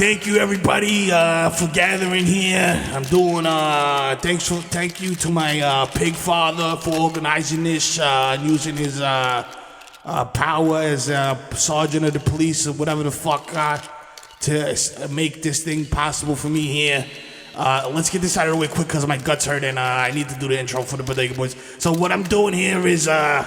Thank you, everybody, for gathering here. I'm doing, thank you to my pig father for organizing this, using his power as a sergeant of the police or whatever the fuck to make this thing possible for me here. Let's get this out of the way quick because my guts hurt and I need to do the intro for the Bodega Boys. So what I'm doing here is I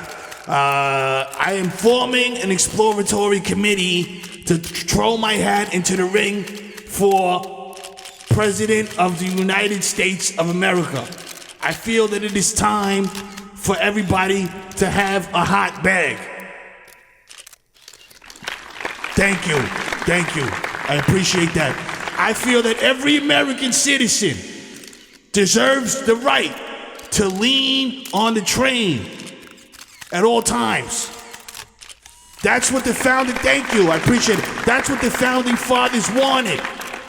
am forming an exploratory committee to throw my hat into the ring for President of the United States of America. I feel that it is time for everybody to have a hot bag. Thank you. I appreciate that. I feel that every American citizen deserves the right to lean on the train at all times. That's what the founding, thank you, I appreciate it. That's what the founding fathers wanted.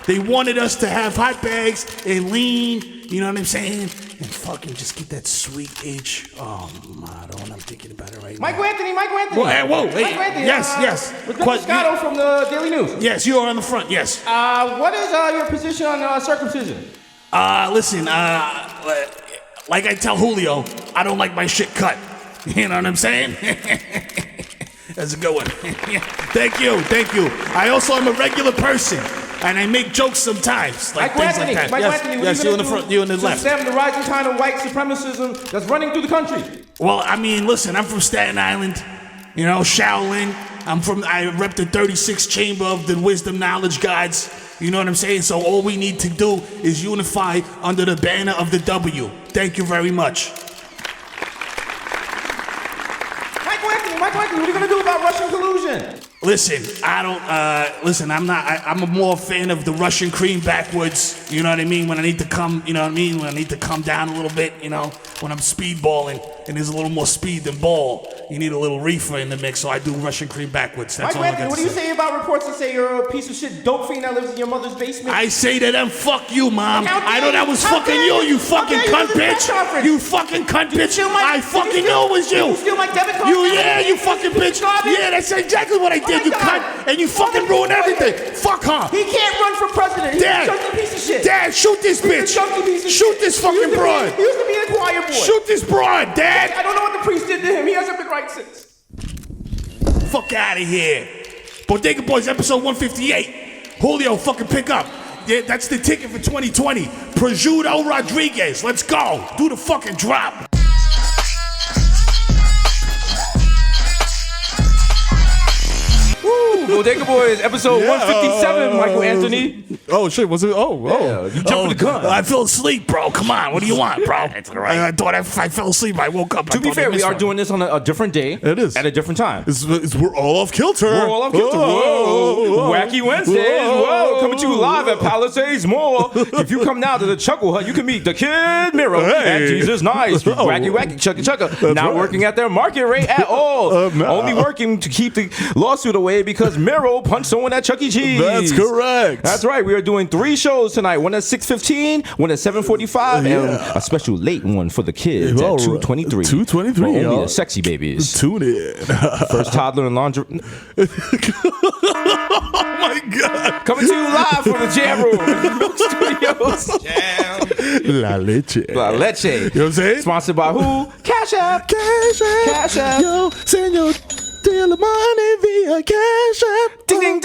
They wanted us to have hot bags and lean, you know what I'm saying? And fucking just get that sweet age. Oh, motto, and I'm thinking about it right now. Michael Anthony. Whoa, hey, Michael Anthony. Yes. With Mercado from the Daily News. Yes, you are on the front, yes. What is your position on circumcision? Listen, like I tell Julio, I don't like my shit cut. You know what I'm saying? That's a good one. Thank you. I also am a regular person, and I make jokes sometimes, like things like that. Michael Anthony, yes, you in the front, you in the left. To stem the rising kind of white supremacism that's running through the country. Well, I mean, listen, I'm from Staten Island, you know, Shaolin. I rep the 36th chamber of the wisdom knowledge gods. You know what I'm saying? So all we need to do is unify under the banner of the W. Thank you very much. Michael Anthony, what are you gonna do about Russian collusion? Listen, I'm a more fan of the Russian cream backwards, you know what I mean? When I need to come, you know what I mean? When I need to come down a little bit, you know? When I'm speedballing and there's a little more speed than ball, you need a little reefer in the mix, so I do Russian cream backwards. That's Michael Anthony, what do you say about reports that say you're a piece of shit dope fiend that lives in your mother's basement? I say to them, fuck you, Mom. I know that was fucking you fucking cunt bitch. You fucking cunt bitch. I fucking know it was you. You steal my debit card? You fucking bitch. Yeah, that's exactly what I did. You cunt, and you fucking ruined everything. Fuck her. He can't run for president. He's a chunky piece of shit. Dad, shoot this bitch. Shoot this fucking broad. He used to be a choir boy. Shoot this broad, Dad. I don't know what the priest did to him. He hasn't been right since. Fuck out of here. Bodega Boys, episode 158. Julio, fucking pick up. Yeah, that's the ticket for 2020. Prosciutto Rodriguez. Let's go. Do the fucking drop. Bodega Boys, episode 157, Michael Anthony. Oh, shit, was it? Yeah, you jumped the gun. I fell asleep, bro. Come on, what do you want, bro? I thought if I fell asleep, I woke up. To be fair, we are doing this on a different day. It is. At a different time. We're all off kilter. Whoa. Wacky Wednesdays. Whoa. Coming to you live at Palisades Mall. If you come now to the Chuckle Hut, you can meet the Kid Mero and Jesus Nice. Wacky, chugga. Not working at their market rate at all. Only working to keep the lawsuit away because Mero punched someone at Chuck E. Cheese. That's correct. That's right. We are doing 3 shows tonight. One at 6:15, one at 7:45, and a special late one for the kids at 2:23. 2:23. For only the sexy babies. Tune in. First toddler and laundry. Oh my God. Coming to you live from the Jam Room Studios. Jam. La leche. La leche. You know what I'm saying? Sponsored by who? Cash App. Cash App. Yo, senor. Deal the money via Cash App. Ding.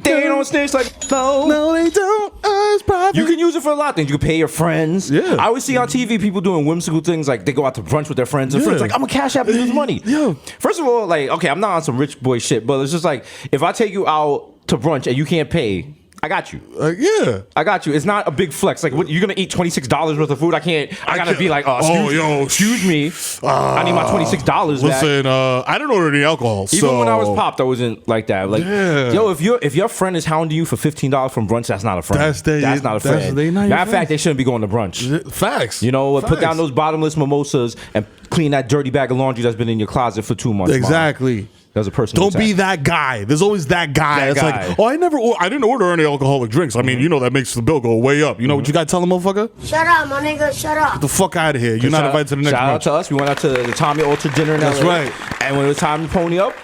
They don't snitch like no, they don't. Us private. You can use it for a lot of things. You can pay your friends. Yeah. I always see on TV people doing whimsical things like they go out to brunch with their friends and friends like, I'm a Cash App and use money. Yeah. First of all, like, okay, I'm not on some rich boy shit, but it's just like, if I take you out to brunch and you can't pay, I got you. Yeah. I got you. It's not a big flex. Like, what, you're going to eat $26 worth of food? I gotta be like, excuse me. I need my $26 back. Listen, I didn't order any alcohol. Even when I was popped, I wasn't like that. Like, yo, if your friend is hounding you for $15 from brunch, that's not a friend. That's not a friend. Matter of fact, they shouldn't be going to brunch. Facts. You know, put down those bottomless mimosas and clean that dirty bag of laundry that's been in your closet for 2 months. Exactly. Mom. As a personal Don't be that guy. There's always that guy. It's like, I didn't order any alcoholic drinks. I mean, you know that makes the bill go way up. You know what you got to tell him, motherfucker? Shut up, my nigga. Shut up. Get the fuck out of here. You're not invited to the next Shout out brunch. to us. We went out to the Tommy Ultra dinner in That's LA. right. And when it was time to pony up,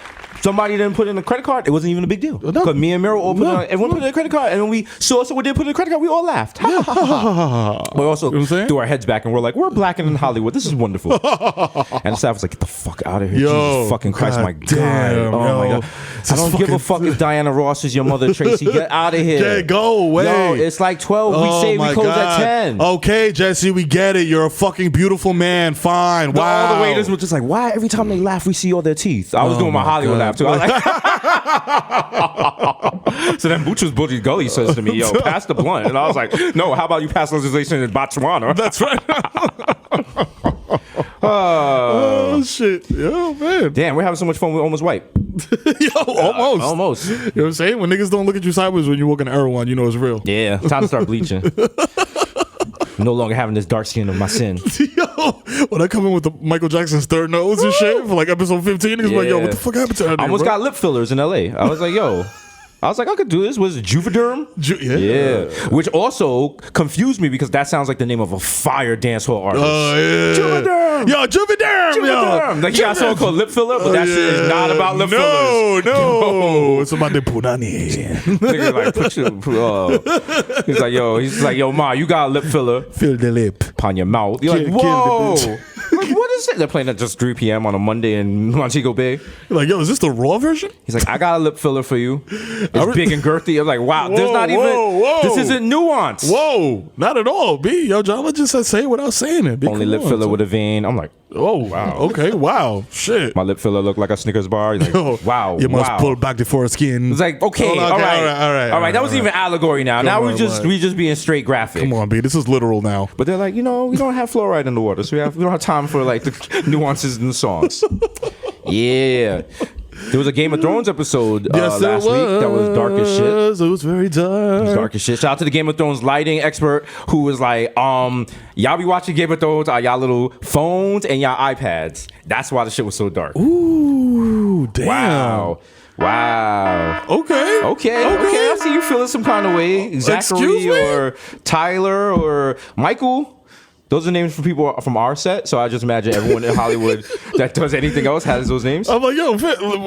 somebody didn't put in a credit card, it wasn't even a big deal. Because me and Mero all everyone put in a credit card, and when we saw someone didn't put in a credit card, we all laughed. We also threw our heads back and we're like, we're black and in Hollywood. This is wonderful. And the staff was like, get the fuck out of here. Jesus fucking Christ, my damn, God. Oh my God. I don't give a fuck if Diana Ross is your mother, Tracy. Get out of here. Go away. Yo, it's like 12. We say we close at 10. Okay, Jesse, we get it. You're a fucking beautiful man. Fine. Wow. All the waiters were just like, why every time they laugh, we see all their teeth? I was doing my Hollywood laugh too. I was like, so then Butcher's Booty Gully says to me, yo, pass the blunt. And I was like, no, how about you pass legislation in Botswana? That's right. Oh, shit. Yo, man. Damn, we're having so much fun with Almost White. Yo, almost. Almost. You know what I'm saying? When niggas don't look at you sideways when you walk in Erewhon, you know it's real. Yeah, time to start bleaching. No longer having this dark skin of my sin. Yo, when I come in with the Michael Jackson's third nose and shit for like episode 15, niggas like, yo, what the fuck happened to that nigga, I almost bro? got lip fillers in LA. I was like, yo. I could do this. Was it Juvederm? Yeah. Which also confused me because that sounds like the name of a fire dancehall artist. Juvederm. Yo, Juvederm. Yo. Like, you got a song called Lip Filler, but that shit is not about lip fillers. No. It's about the punani. Nigga like, he's like, yo, ma, you got a lip filler. Fill the lip. Upon your mouth. You're like, whoa. Like, what is it? They're playing at just 3 p.m. on a Monday in Montego Bay. You're like, yo, is this the raw version? He's like, I got a lip filler for you. It's big and girthy. I'm like, wow, there's not even, this isn't nuance. Whoa, not at all, B. Yo, John, let's just say it without saying it. B, only lip filler with a vein. I'm like, oh, wow. Okay, wow. Shit. My lip filler looked like a Snickers bar. He's like, wow. You must pull back the foreskin. It's like, okay, all right. That was even allegory now. Now we just being straight graphic. Come on, B. This is literal now. But they're like, we don't have fluoride in the water, so we don't have time for like the nuances in the songs. Yeah. There was a Game of Thrones episode last week that was dark as shit. It was very dark. It was dark as shit. Shout out to the Game of Thrones lighting expert who was like, y'all be watching Game of Thrones on y'all little phones and y'all iPads. That's why the shit was so dark. Ooh, damn. Wow. Okay. I see you feeling some kind of way. Zachary or Tyler or Michael. Those are names for people from our set, so I just imagine everyone in Hollywood that does anything else has those names. I'm like, yo,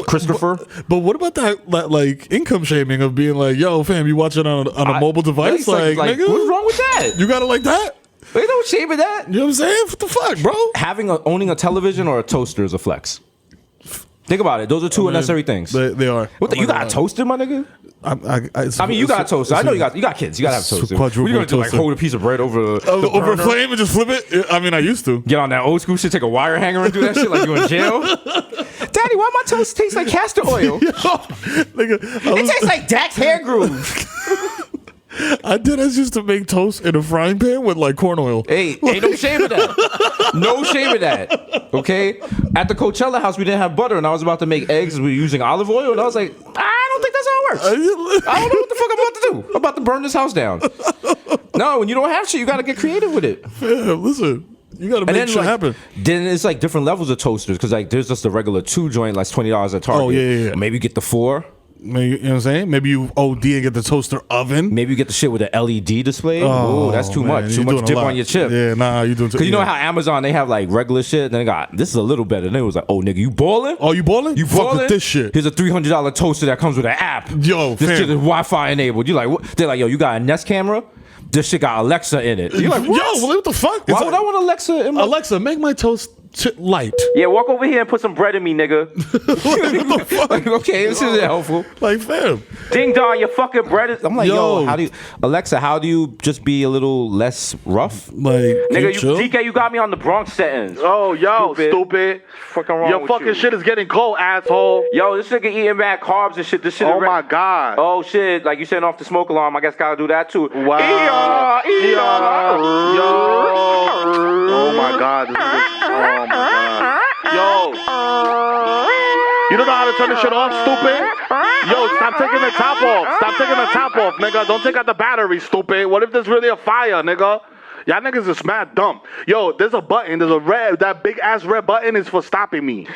Christopher. But what about that like income shaming of being like, yo, fam, you watch it on a mobile device? Like, nigga, what's wrong with that? You got it like that? They don't shame of that. You know what I'm saying? What the fuck, bro? Owning a television or a toaster is a flex. Think about it. Those are two unnecessary things. They are. You got a toaster, my nigga? I mean, you got a toaster. I know you got kids. You got to have a toaster. What are you going to do? Like hold a piece of bread over a flame and just flip it? I mean, I used to. Get on that old school shit, take a wire hanger and do that shit like you in jail? Daddy, why my toast taste like castor oil? It tastes like Dax hair groove. I did. I used to make toast in a frying pan with like corn oil. Hey, ain't no shame of that. No shame of that. Okay? At the Coachella house, we didn't have butter, and I was about to make eggs, and we were using olive oil, and I was like, I don't think that's how it works. I don't know what the fuck I'm about to do. I'm about to burn this house down. No, when you don't have shit, you got to get creative with it. Yeah, listen. You gotta make shit happen. Then it's like different levels of toasters, because like there's just the regular 2 joint, like $20 at Target. Oh, yeah. Maybe get the 4. Maybe, you know what I'm saying? Maybe you OD and get the toaster oven. Maybe you get the shit with the LED display. Oh, that's too much. Too much dip on your chip. Yeah, nah, you doing too much. Because you know how Amazon, they have like regular shit, and they got, this is a little better. And it was like, oh, nigga, you balling? Oh, you balling? You fuck balling? with this shit. Here's a $300 toaster that comes with an app. Yo, this shit is Wi-Fi enabled. You like, what? They're like, yo, you got a Nest camera? This shit got Alexa in it. You're like, what? Yo, what the fuck? Why would I want Alexa in my... Alexa, make my toast light. Yeah, walk over here and put some bread in me, nigga. What the fuck? Like, okay, this isn't helpful. Like, fam. Ding dong, your fucking bread is... I'm like, yo, how do you... Alexa, how do you just be a little less rough? Like, nigga, DK, you got me on the Bronx settings. Oh, yo, stupid. Fucking wrong your with fucking you. Shit is getting cold, asshole. Yo, this nigga eating bad carbs and shit. This shit. Oh my god. Oh shit! Like you setting off the smoke alarm. I guess gotta do that too. Wow. Yo. Oh my god. This is, oh my god. Yo. You don't know how to turn this shit off, stupid? Yo, stop taking the top off. Stop taking the top off, nigga. Don't take out the battery, stupid. What if there's really a fire, nigga? Y'all niggas is mad dumb. Yo, there's a button. There's a red. That big ass red button is for stopping me.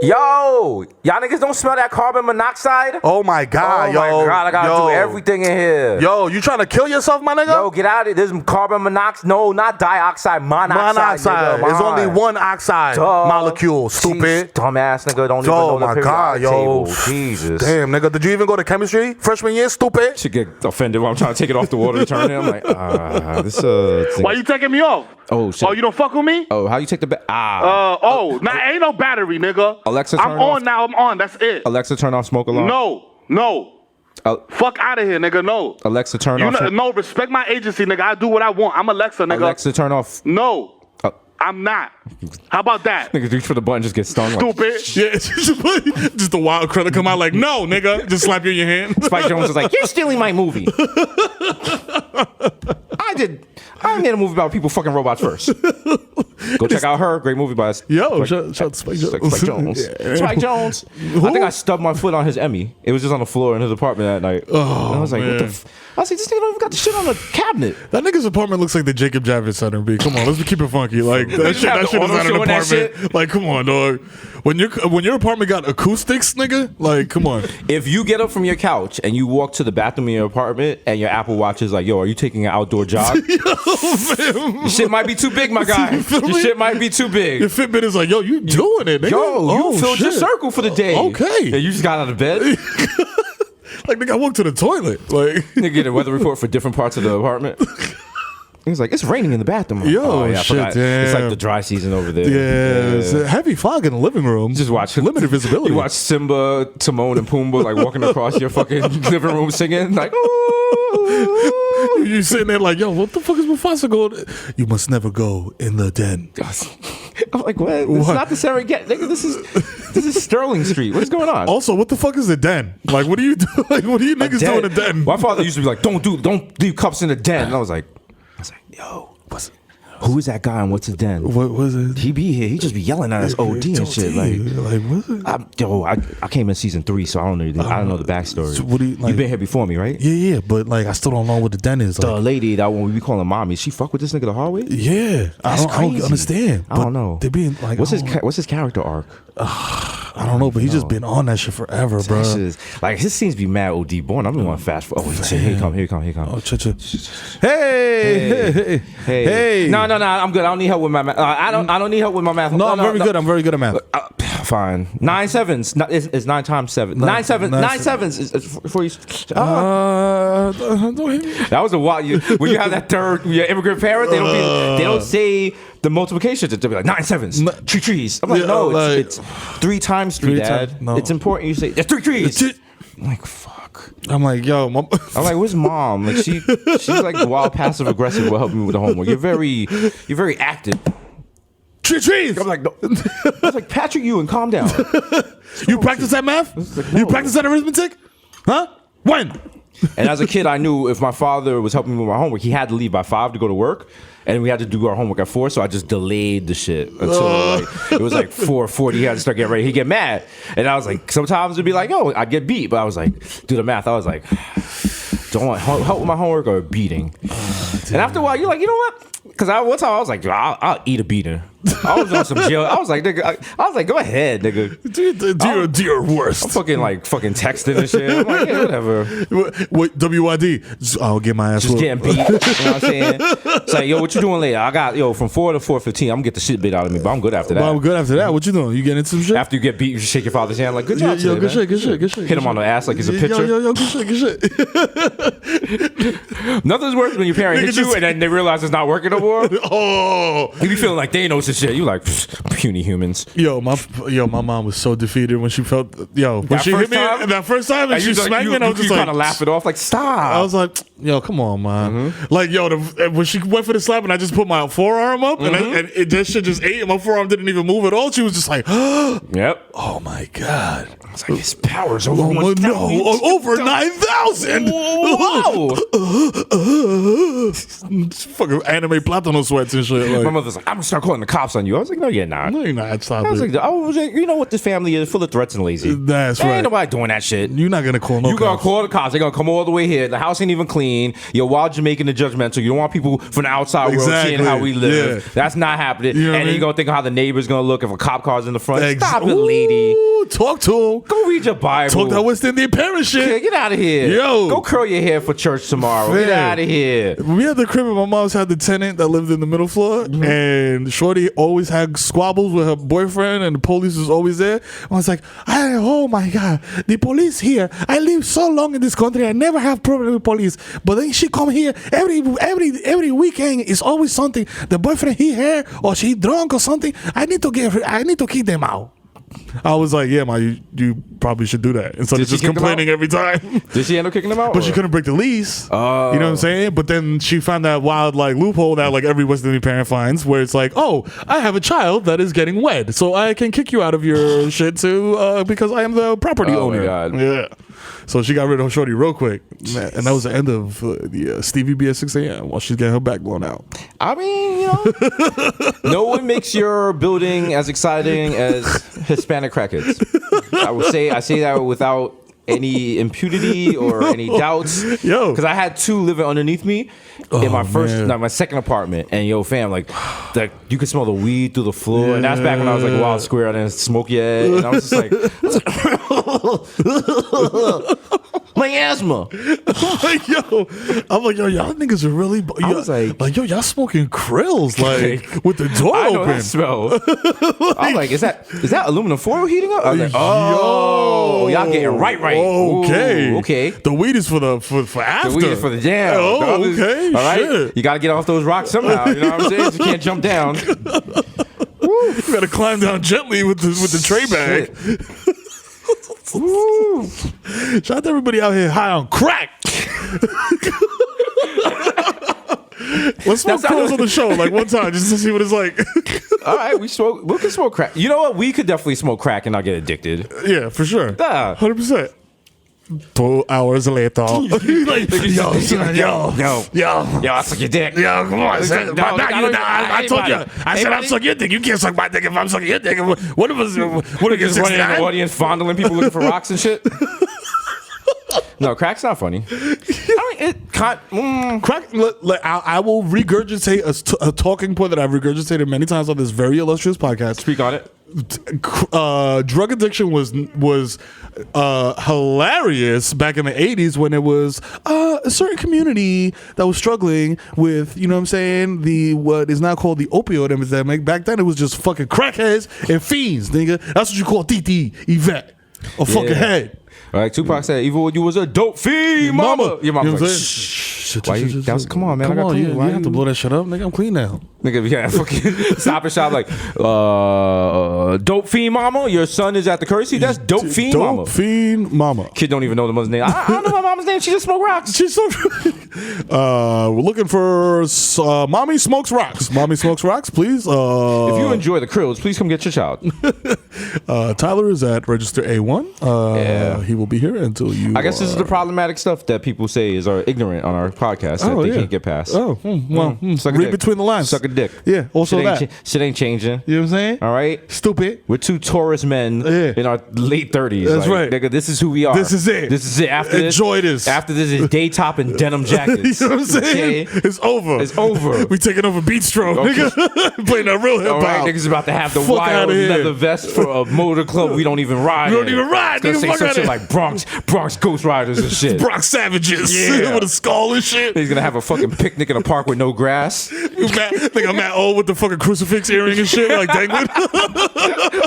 Yo, y'all niggas don't smell that carbon monoxide? Oh my God, yo. Oh my God, I gotta do everything in here. Yo, you trying to kill yourself, my nigga? Yo, get out of here. There's carbon monoxide. No, not dioxide, monoxide. There's only one oxide molecule, stupid. Dumbass nigga, don't even know the periodic God, yo. table. Jesus. Damn, nigga, did you even go to chemistry freshman year, stupid? Should get offended when I'm trying to take it off the water and turn it. I'm like, Why you taking me off? Oh, shit. Oh, you don't fuck with me? Oh, how you take the Ain't no battery, nigga. Alexa, I'm on now. I'm on. That's it. Alexa, turn off smoke alarm. No. Fuck out of here, nigga. No. Alexa, turn off. No, respect my agency, nigga. I do what I want. I'm Alexa, nigga. Alexa, turn off. No. I'm not. How about that? Niggas reach for the button, just get stung. Stupid. Yeah, just the wild credit come out like, no, nigga. Just slap you in your hand. Spike Jones is like, you're stealing my movie. I made a movie about people fucking robots first. Go check out Her. Great movie by us. Yo, shout out to Spike Jones. Spike Jones. Yeah. Spike Jones. I think I stubbed my foot on his Emmy. It was just on the floor in his apartment that night. Oh, and I was like, man. what the I was like, this nigga don't even got the shit on the cabinet. That nigga's apartment looks like the Jacob Javits Center. B. Come on, let's keep it funky. Like that shit is not an apartment. Like, come on, dog. When your apartment got acoustics, nigga, like, come on. If you get up from your couch and you walk to the bathroom in your apartment and your Apple Watch is like, yo, are you taking an outdoor jog? Your shit might be too big, my guy. Your shit might be too big. Your Fitbit is like, yo, you doing it, nigga. Yo, you filled your circle for the day. Okay. Yeah, you just got out of bed. Like, nigga, I walked to the toilet. Like, nigga get a weather report for different parts of the apartment. He's like, it's raining in the bathroom. Yo, yeah, shit, it's like the dry season over there. Yeah, it's a heavy fog in the living room. Just watch limited visibility. You watch Simba, Timon, and Pumbaa like walking across your fucking living room singing like, ooh. You sitting there like, yo, what the fuck is Mufasa going? You must never go in the den. I'm like, what? This is not the Serengeti. Nigga, this is Sterling Street. What is going on? Also, what the fuck is a den? Like, what do you do? Like, what do you niggas do in a den? My father used to be like, don't leave cups in the den. And I was like, yo, who is that guy and what's his den? What was it? He be here. He just be yelling at us OD and shit. Like what's it? I came in season 3, so I don't know. I don't know the backstory. So what do you like? You been here before me, right? Yeah, but like I still don't know what the den is. The lady that when we be calling mommy, she fuck with this nigga the hallway. Yeah, I don't understand. I don't know. They being like, what's his character arc? I don't know, but he's just been on that shit forever, bro. Like his scenes be mad OD born. I'm going fast for. Oh, shit, here he come. Oh, hey. No, I'm good. I don't need help with my math. I don't need help with my math. No, I'm very good. I'm very good at math. Fine. 9 sevens. It's 9 times 7. 9 sevens. 9 sevens is for you. Don't hit me. That was a while. When you have that third, your immigrant parent, they don't say the multiplication. They'll be like 9 sevens. 3 trees. I'm like, no, it's 3 times 3, Dad. No. It's important you say there's 3 trees. I'm like, fuck. I'm like, yo, Mom. I'm like, where's Mom? Like she's like wild passive aggressive with helping me with the homework. You're very active. Trees. I'm like, no. I was like, Patrick Ewing, calm down. You practice that math? Like, no. You practice that arithmetic? Huh? When? And as a kid, I knew if my father was helping me with my homework, he had to leave by 5 to go to work. And we had to do our homework at 4, so I just delayed the shit until it was like 4:40. He had to start getting ready. He'd get mad. And I was like, sometimes it'd be like, yo, I'd get beat. But I was like, do the math. I was like, don't want help with my homework or a beating. And after a while, you're like, you know what? Because one time I was like, I'll eat a beater. I was on some jail. I was like, nigga, I was like, go ahead, nigga. Do your worst. I'm fucking texting and shit. I'm like, yeah, whatever. What WYD? I'll get my ass. Just getting beat. You know what I'm saying? It's like, yo, what you doing later? I got from 4 to 4:15. I'm gonna get the shit bit out of me, but I'm good after that. I'm good after that. What you doing? You getting into some shit? After you get beat, you shake your father's hand like, good job, yo, today, good shit. Hit him on the ass like he's a pitcher. Yo, good shit. Nothing's worse when your parent hits you and then they realize it's not working no more. Oh, you be feeling like they know some shit. You like puny humans. Yo, my mom was so defeated when she felt when she hit me that first time and she smacked me. And I was just like, kind of laugh it off like, stop. I was like, yo, come on, man. Like, yo, when she went for the slap and I just put my forearm up and that shit just ate and my forearm didn't even move at all. She was just like, yep. Oh my God. I was like, his power's over 1,000. No, over 9,000. Whoa. Fucking anime plátano sweats and shit. Like. My mother's like, I'm gonna start calling the cops. cops on you. I was like, no, you're not. No, you're not. Stop I was it. like, you know what this family is? Full of threats and lazy. That's Ain't right. nobody doing that shit. You're not gonna call no You gonna cops. call the cops. They're gonna come all the way here. The house ain't even clean. You're wild Jamaican and judgmental. You don't want people from the outside world Exactly. seeing how we live. Yeah. That's not happening. You know what and I then mean? you're gonna think of how the neighbor's gonna look if a cop car's in the front. Stop it, lady. Ooh, talk to him. Go read your Bible. Talk that West Indian parent shit. Yeah, get out of here. Yo. Go curl your hair for church tomorrow. Get Man. out of here. We had the crib and my mom's had the tenant that lived in the middle floor, and Shorty always had squabbles with her boyfriend, and the police was always there. I was like, oh my God, the police here. I live so long in this country, I never have problem with police. But then she come here every weekend. It's always something. The boyfriend he here or she drunk or something. I need to kick them out. I was like, yeah, ma, you probably should do that instead Did of she just kick them complaining out? every time. Did she end up kicking them out? But she couldn't break the lease. You know Oh. what I'm saying? But then she found that wild like loophole that like every West Indian parent finds, where it's like, oh, I have a child that is getting wed, so I can kick you out of your shit too because I am the property Oh, my owner. God. Yeah. So she got rid of Shorty real quick, man, and that was the end of the Stevie B at 6 a.m. while she's getting her back blown out. I mean, you know, no one makes your building as exciting as Hispanic crackheads. I say that without any impunity or any doubts. Yo. Because I had two living underneath me in my man. my second apartment, and yo, fam, like you could smell the weed through the floor, and that's back when I was like Wild Square, I didn't smoke yet, and I was just like my asthma. I'm like, yo, y'all niggas are really. I was like, yo, y'all smoking krills like with the door I know open. that smell. I'm like, is that aluminum foil heating up? I was like, oh, y'all getting right. Okay, Ooh, okay. The weed is for after. The weed is for the jam. Oh, okay. All right. Shit. You got to get off those rocks somehow. You know what I'm saying? You can't jump down. You gotta climb down gently with the tray bag. Shout out to everybody out here high on crack. Let's smoke pills on the show like one time just to see what it's like. All right, we can smoke crack. You know what? We could definitely smoke crack and not get addicted. Yeah, for sure. Yeah. 100%. 2 hours later. Like, yo, son, yo, I suck your dick. yo, come on. Son. No, I told you. I said I'll suck your dick. You can't suck my dick if I'm sucking your dick. What if it's what if Just running in the audience, fondling people looking for rocks and shit. No, crack's not funny. I mean, it can't. Crack. I will regurgitate a talking point that I've regurgitated many times on this very illustrious podcast. Speak on it. Drug addiction was hilarious back in the 80s when it was a certain community that was struggling with, you know what I'm saying, what is now called the opioid epidemic. Back then it was just fucking crackheads and fiends, nigga. That's what you call TT, Yvette, or fucking head. Like Tupac said, "Even when you was a dope fiend, mama." Your mama You know what I'm like, saying? Why you? That was, come on, man. Come I got on, clean. you Why have to blow that shit up, nigga. I'm clean now. Nigga, yeah, fucking stop and shop like, dope fiend mama. Your son is at the currency. That's dope fiend mama. Dope fiend mama. Kid don't even know the mother's name. I don't know my mama's name. She just smoke rocks. She's so. We're looking for Mommy Smokes Rocks. Mommy Smokes Rocks, please. If you enjoy the krills, please come get your child. Tyler is at Register A1. Yeah. He will be here until you. I guess this is the problematic stuff that people say are ignorant on our podcast that they can't get past. Oh, Suck a read dick. between the lines. Suck a dick. Yeah, also shit ain't changing. You know what I'm saying? All right? Stupid. We're two Taurus men in our late 30s. That's right. Nigga, this is who we are. This is it. This is it. Enjoy this. After this is day top and denim jackets. You know what I'm saying? Okay? It's over. It's over. We taking over Beat Stroke, nigga. Playing that real hip All right, hop. niggas about to have the Fuck wild outta here. leather vest for a motor club we don't even ride. We don't in. even ride, It's gonna nigga. say Fuck some outta shit like Bronx Ghost Riders and shit. Bronx Savages. Yeah. With a skull and shit. He's gonna have a fucking picnic in a park with no grass. Think I'm Matt O with the fucking crucifix earring and shit, like dangling.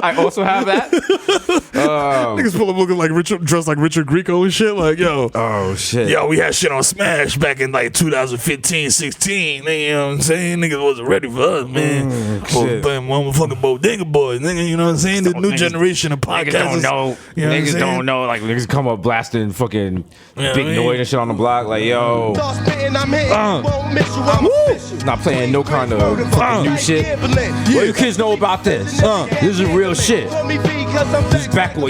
I also have that. Niggas pull up looking like dressed like Richard Grieco and shit. Like, yo. Oh shit. Yo, we had shit on Smash back in like 2015, 16. Nigga, you know what I'm saying? Niggas wasn't ready for us, man. Shit. Motherfucking Bodega Boys, nigga, you know what I'm saying? The new generation of Niggas podcasters. don't know. You know what I'm Niggas saying? don't know. Like niggas come up blasting fucking big noise and shit on the block. Like yo, not playing no kind of fucking new shit. What you kids know about this? This is real shit. This is back, yo,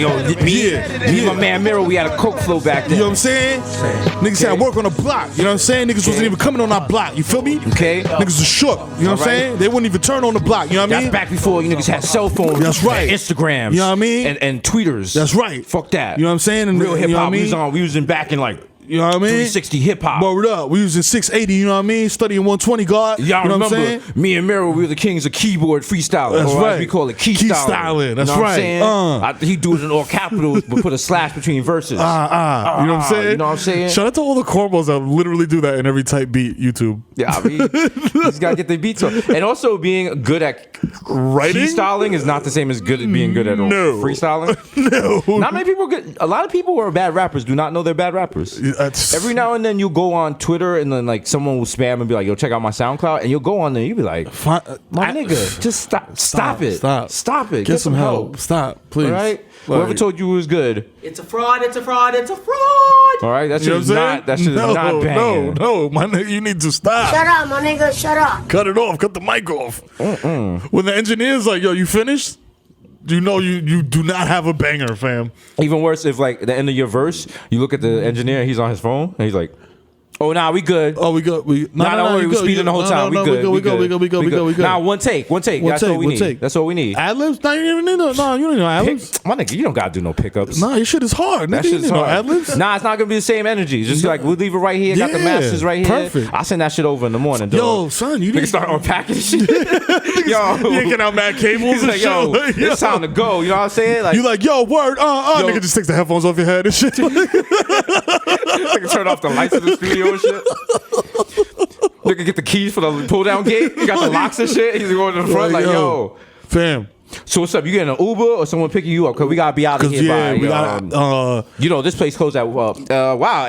me and my man Mero, we had a coke flow back then. You know what I'm saying? Niggas said I work on the block. You know what I'm saying? Niggas wasn't even coming on our block. You feel me? Okay. Niggas was shook. You know what I'm saying? They wouldn't even turn on the block. You know what I mean? That's back before you niggas had cell phones. That's right. And Instagrams. You know what I mean? And tweeters. That's right. Fuck that. You know what I'm saying? And real hip you know hop. what I mean? We was in back in like. You know what I mean? 360 hip hop. Word up. We using 680, you know what I mean? Studying 120 guard. Y'all you know remember what I'm saying? me and Mero, we were the kings of keyboard freestyling. That's or right. as we call it, key styling. That's you know right. What I'm saying? He do it in all capitals, but put a slash between verses. You know what I'm saying? You know what I'm saying? Shout out to all the cornballs that literally do that in every type beat YouTube. Yeah, I mean, you just gotta get the beats on. And also being good at Writing? key styling is not the same as being good at No. freestyling. No. Not many people good. A lot of people who are bad rappers do not know they're bad rappers. Every now and then you'll go on Twitter and then like someone will spam and be like, yo, check out my SoundCloud, and you'll go on there and you'll be like, my nigga, just stop it. Stop it. Get some help. Stop, please. All right? Whoever told you it was good. It's a fraud, it's a fraud, it's a fraud. All right? That You know shit what I'm is saying? not banging. No, my nigga, you need to stop. Shut up, my nigga, shut up. Cut it off. Cut the mic off. When the engineer's like, yo, you finished? You know you do not have a banger, fam. Even worse if like at the end of your verse, you look at the engineer and he's on his phone and he's like, oh, nah, we good. Oh, we good. Don't worry, we're speeding the whole time. We good. We good. Nah, one take. That's all we need. That's all we need. Ad libs? No, you don't even need no. No, you don't need no ad libs. My nigga, you don't gotta do no pickups. Nah, your shit is hard. That Nigga, you shit's need no hard. ad libs. Nah, it's not gonna be the same energy. Just like we'll leave it right here. Got the masters right here. Perfect. I'll send that shit over in the morning, dog. Yo, son, you Nigga need start unpacking shit. Yo, yanking out mad cables. he's and like, shit. yo, Like, it's time to go. You know what I'm saying? Like, You like, yo, word, Yo. nigga just takes the headphones off your head and shit. nigga turn off the lights in the studio and shit. Nigga get the keys for the pull down gate. He got the locks and shit. He's going to the front like, yo. Fam. So what's up? You getting an Uber or someone picking you up? Cause we gotta be out of here by. we got you know this place closed at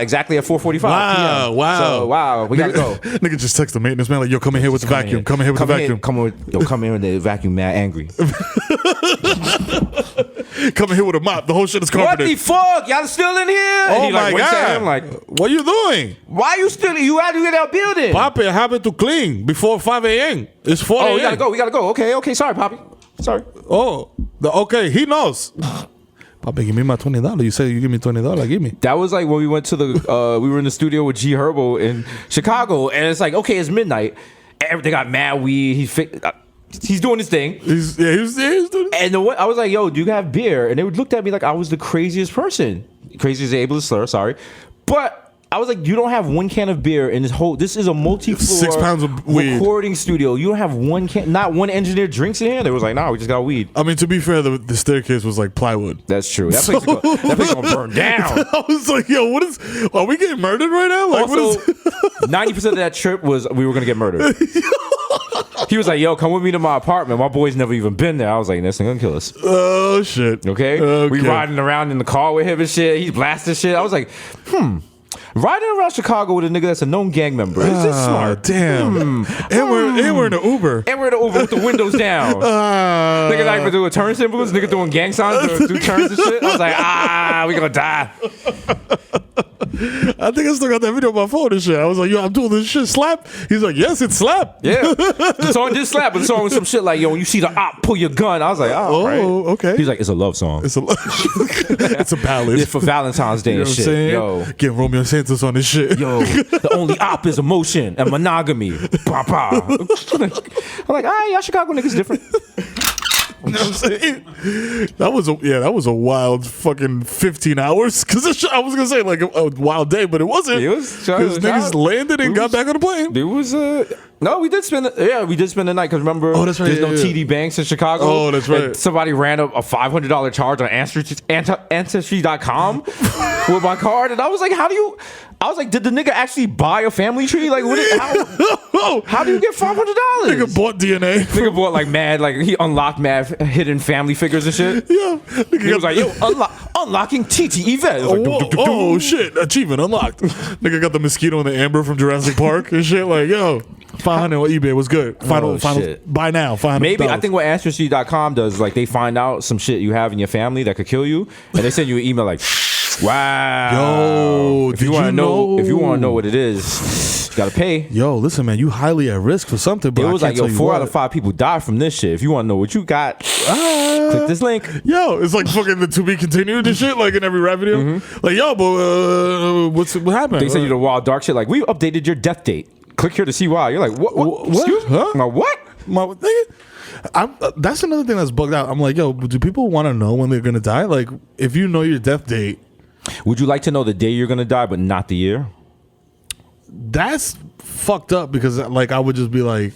exactly at 4:45 Wow, p.m. wow. So wow, we gotta go. Nigga just text the maintenance man like, yo, come in here with the vacuum. Come in here with the vacuum. Come in with the vacuum. Mad angry. Come in here with a mop. The whole shit is What carpeted. the fuck? Y'all still in here? And Oh he my like, winks at god! him like, what you doing? why you still? You had to get out building. Papi, I have to clean before 5 a.m. It's 4 a.m. Oh, we gotta go. Okay. Sorry, Poppy. Sorry. Oh, okay, he knows. Papi, give me my $20. You said you give me $20. Give me. That was like when we went to the we were in the studio with G Herbo in Chicago, and it's like, okay, it's midnight. They got mad weed. He's doing his thing. He's doing. And I was like, yo, do you have beer? And they looked at me like I was the craziest person. Crazy is able to slur, sorry. But I was like, you don't have one can of beer in this is a multi-floor 6 pounds of weed. recording studio. You don't have one can, not one engineer drinks in here. They was like, nah, we just got weed. I mean, to be fair, the staircase was like plywood. That's true. That place gonna burn down. I was like, yo, are we getting murdered right now? Like, Also, 90% of that trip was we were gonna get murdered. He was like, yo, come with me to my apartment. My boy's never even been there. I was like, this thing gonna kill us. Oh shit. Okay? We riding around in the car with him and shit. He's blasting shit. I was like, riding around Chicago with a nigga that's a known gang member. Is this smart? Damn. And we're in an Uber. And we're in the Uber with the windows down. Nigga not even doing turn symbols. Nigga doing gang signs, do turns and shit. I was like, we gonna die. I think I still got that video on my phone and shit. I was like, yo, I'm doing this shit slap. He's like, yes, it's slap. Yeah. The song did slap, but the song was some shit like, yo, when you see the op pull your gun. I was like, right. Okay. He's like, it's a love song. It's a ballad. It's for Valentine's Day You know and what I'm shit. saying? Yo. Getting Romeo Santos on this shit. Yo, the only op is emotion and monogamy. Papa. I'm like, all right, y'all Chicago niggas different. You know what I'm saying? That was a wild fucking 15 hours. Because I was gonna say like a wild day, but it wasn't. It was because niggas landed and got back on the plane. There was no, we did spend the night. Because remember, that's right, there's no yeah. TD Banks in Chicago. Oh, that's right. And somebody ran up a $500 charge on Ancestry.com with my card, and I was like, did the nigga actually buy a family tree? Like, how do you get $500? Nigga bought DNA. Nigga bought like mad, like he unlocked mad hidden family figures and shit. Yeah. He was like, yo, unlocking TT event. It was like, oh shit, achievement unlocked. Nigga got the mosquito and the amber from Jurassic Park and shit. Like, yo, 500 on eBay was good. Final shit. buy now. $500. Maybe I think what Ancestry.com does is like they find out some shit you have in your family that could kill you, and they send you an email like, Wow. Yo, if you want to know what it is, you gotta pay. Yo, listen, man, you highly at risk for something. But It was like, yo, 4 out of 5 people died from this shit. If you want to know what you got, click this link. Yo, it's like fucking the to be continued and shit, like in every rap video. Like, yo, but what happened? They send you the wild dark shit. Like, we updated your death date. Click here to see why. You're like, what? Excuse me? Huh? I'm like, what? That's another thing that's bugged out. I'm like, yo, do people want to know when they're gonna die? Like, if you know your death date, would you like to know the day you're gonna die, but not the year? That's fucked up because, like, I would just be like,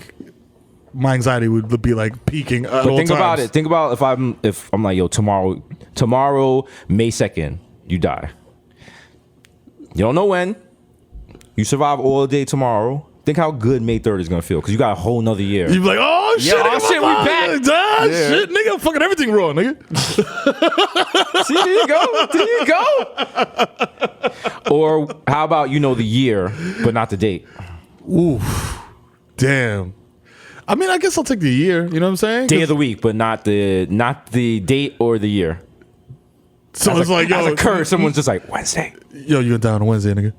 my anxiety would be like peaking. But think about it. Think about if I'm like, yo, tomorrow, May 2nd, you die. You don't know when. You survive all day tomorrow. Think how good May 3rd is gonna feel because you got a whole nother year. You be like, oh shit, Yo, nigga, shit, we back. Shit, nigga, I'm fucking everything wrong, nigga. See, there you go. Or how about you know the year but not the date? Ooh, damn. I mean, I guess I'll take the year. You know what I'm saying? Day of the week, but not the date or the year. So it's like, yo, as a curse, someone's just like Wednesday. Yo, you went down on Wednesday, nigga.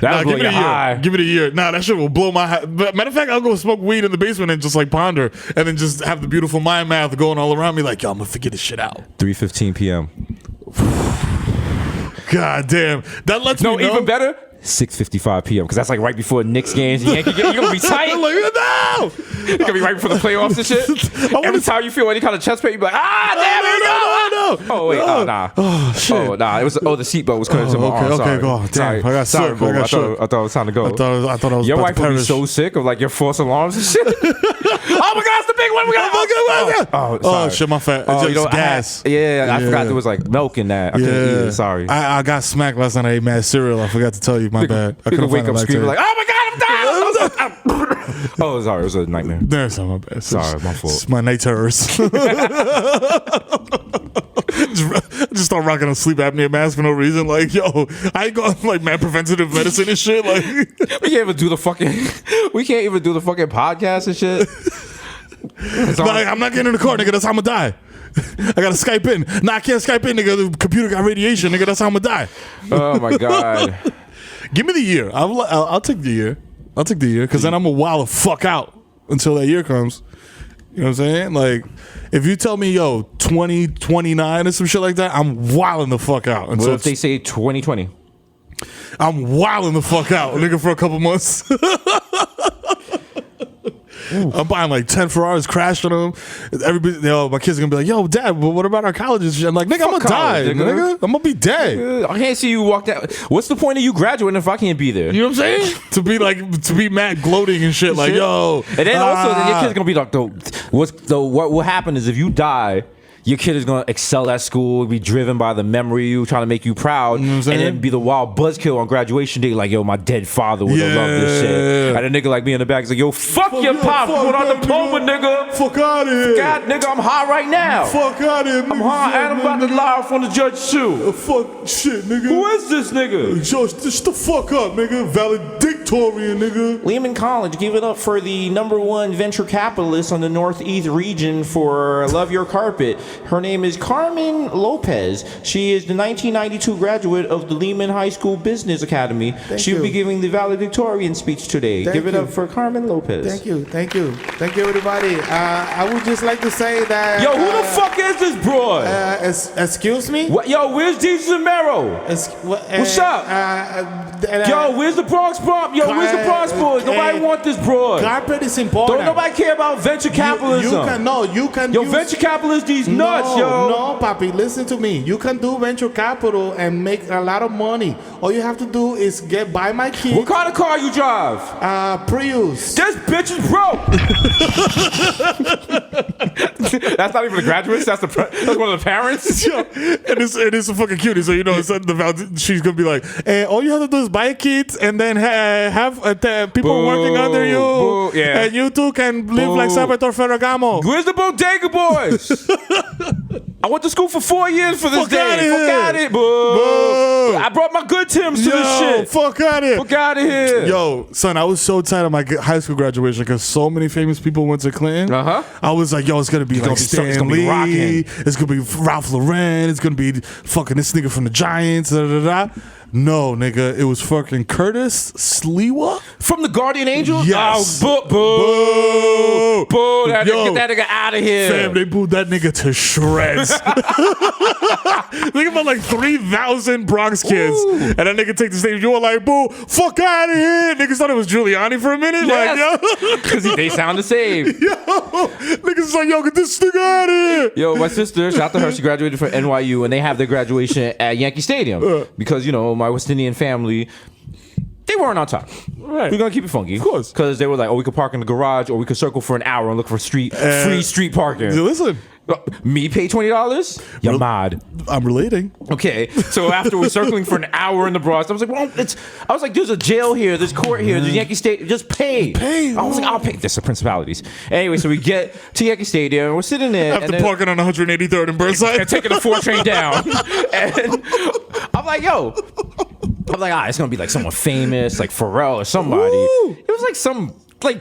Give it a year. Give it a year. Nah, that shit will blow my high. Matter of fact, I'll go smoke weed in the basement and just like ponder, and then just have the beautiful mind math going all around me. Like, yo, I'm gonna figure this shit out. 3:15 p.m. God damn, that lets me know. Even better. 6:55 p.m. because that's like right before Knicks games. Yankee game. You're gonna be tight. Like, no! It's gonna be right before the playoffs and shit. Every time you feel any kind of chest pain, you be like, damn it, no. Oh wait, nah. Oh shit. Oh nah. It was the seatbelt was cutting to my arm. Okay, Sorry. go. Damn, Sorry. I got Sorry, sick. bro. I got shook. I thought it was time to go. I thought I was Your about wife to would be perish. so sick of like your false alarms and shit. Oh my god, it's the big one. We got Oh shit, my fat. Just gas. I forgot there was like milk in that. I couldn't eat it. Sorry. I got smacked last night. I ate mad cereal. I forgot to tell you. My bad. I couldn't couldn't wake up screaming like, oh my god, I'm dying. Oh, sorry, it was a nightmare. That's not my bad. Sorry, my fault. It's my night terrors. Just start rocking a sleep apnea mask for no reason. Like, yo, I ain't going like mad preventative medicine and shit. Like, we can't even do the fucking podcast and shit. Like, I'm not getting in the car, nigga. That's how I'm gonna die. I gotta Skype in. Nah, I can't Skype in, nigga. The computer got radiation, nigga. That's how I'm gonna die. Oh my god. Give me the year. I'll take the year. I'll take the year because then I'm gonna wild the fuck out until that year comes. You know what I'm saying? Like, if you tell me, yo, 2029 or some shit like that, I'm wilding the fuck out. What if they say 2020? I'm wilding the fuck out, nigga, for a couple months. I'm buying like 10 Ferraris, crashing them. Everybody, my kids are gonna be like, "Yo, Dad, but what about our colleges?" I'm like, "Nigga, I'm gonna die, nigga. I'm gonna be dead. I can't see you walk down. What's the point of you graduating if I can't be there? You know what I'm saying? to be mad gloating and shit, like, yo. And then also, then your kid's gonna be like, what will happen is if you die, your kid is gonna excel at school, be driven by the memory of you, trying to make you proud, and then be the wild buzzkill on graduation day, like, yo, my dead father would have loved this shit. And a nigga like me in the back is like, yo, fuck your pop, put on the diploma, nigga. Fuck out of here. God, nigga, I'm high right now. Fuck out of here. I'm high, and I'm about to lie in front of the judge too. Fuck shit, nigga. Who is this nigga? Judge, just the fuck up, nigga. Valedictorian, nigga. Lehman College, give it up for the #1 venture capitalist on the Northeast region for Love Your Carpet. Her name is Carmen Lopez. She is the 1992 graduate of the Lehman High School Business Academy. She will be giving the valedictorian speech today. Give it up for Carmen Lopez. Thank you, everybody. I would just like to say that. Yo, who the fuck is this broad? Excuse me? What, yo, where's Desus and Mero? What's up? Yo, where's the Bronx Bump? Yo, where's the Bronx Boys? Nobody want this broad. Carpet is important. Don't nobody care about venture capitalism. You can. Yo, venture capitalists, these nuts, yo. No, papi, listen to me. You can do venture capital and make a lot of money. All you have to do is buy my kid. What kind of car you drive? Prius. This bitch is broke. That's not even the graduates. That's one of the parents. Yo, and it's a fucking cutie. So you know, she's gonna be like, "And all you have to do is just buy kits and then have people working under you. Boo, yeah. And you two can live like Salvatore Ferragamo. Where's the Bodega Boys? I went to school for 4 years for this Fuck day. outta here. Fuck out of here, boo. Boo. I brought my good Timbs to this shit. Fuck out of here. Fuck out of here. Yo, son, I was so tired of my high school graduation because so many famous people went to Clinton. I was like, yo, it's gonna be like Stan Lee. It's gonna be Ralph Lauren. It's gonna be fucking this nigga from the Giants. Da, da, da. No, nigga, it was fucking Curtis Sliwa From the Guardian Angel? Yes. Oh, boo. Boo. Get Yo, that nigga out of here. Fam, they booed that nigga to shreds. Think about like 3,000 Bronx kids. Ooh. And that nigga take the stage. You were like, boo, fuck out of here. Niggas thought it was Giuliani for a minute. Yes. Like, yo. Because they sound the same. Yo, niggas is like, yo, get this nigga out of here. Yo, my sister, shout out to her, she graduated from NYU, and they have their graduation at Yankee Stadium. Because, you know, my West Indian family, they weren't on time. Right. We're going to keep it funky. Of course. Because they were like, oh, we could park in the garage, or we could circle for an hour and look for free street parking. Listen. Me pay $20? You're mad. I'm relating. Okay, so after we're circling for an hour in the Bronx, I was like, well, there's a jail here, there's court here, there's Yankee Stadium, just pay. I was like, I'll pay. There's the principalities. Anyway, so we get to Yankee Stadium, and we're sitting there. After parking on 183rd and Burnside. And taking the 4 train down. And I'm like, it's gonna be like someone famous, like Pharrell or somebody. Woo. It was like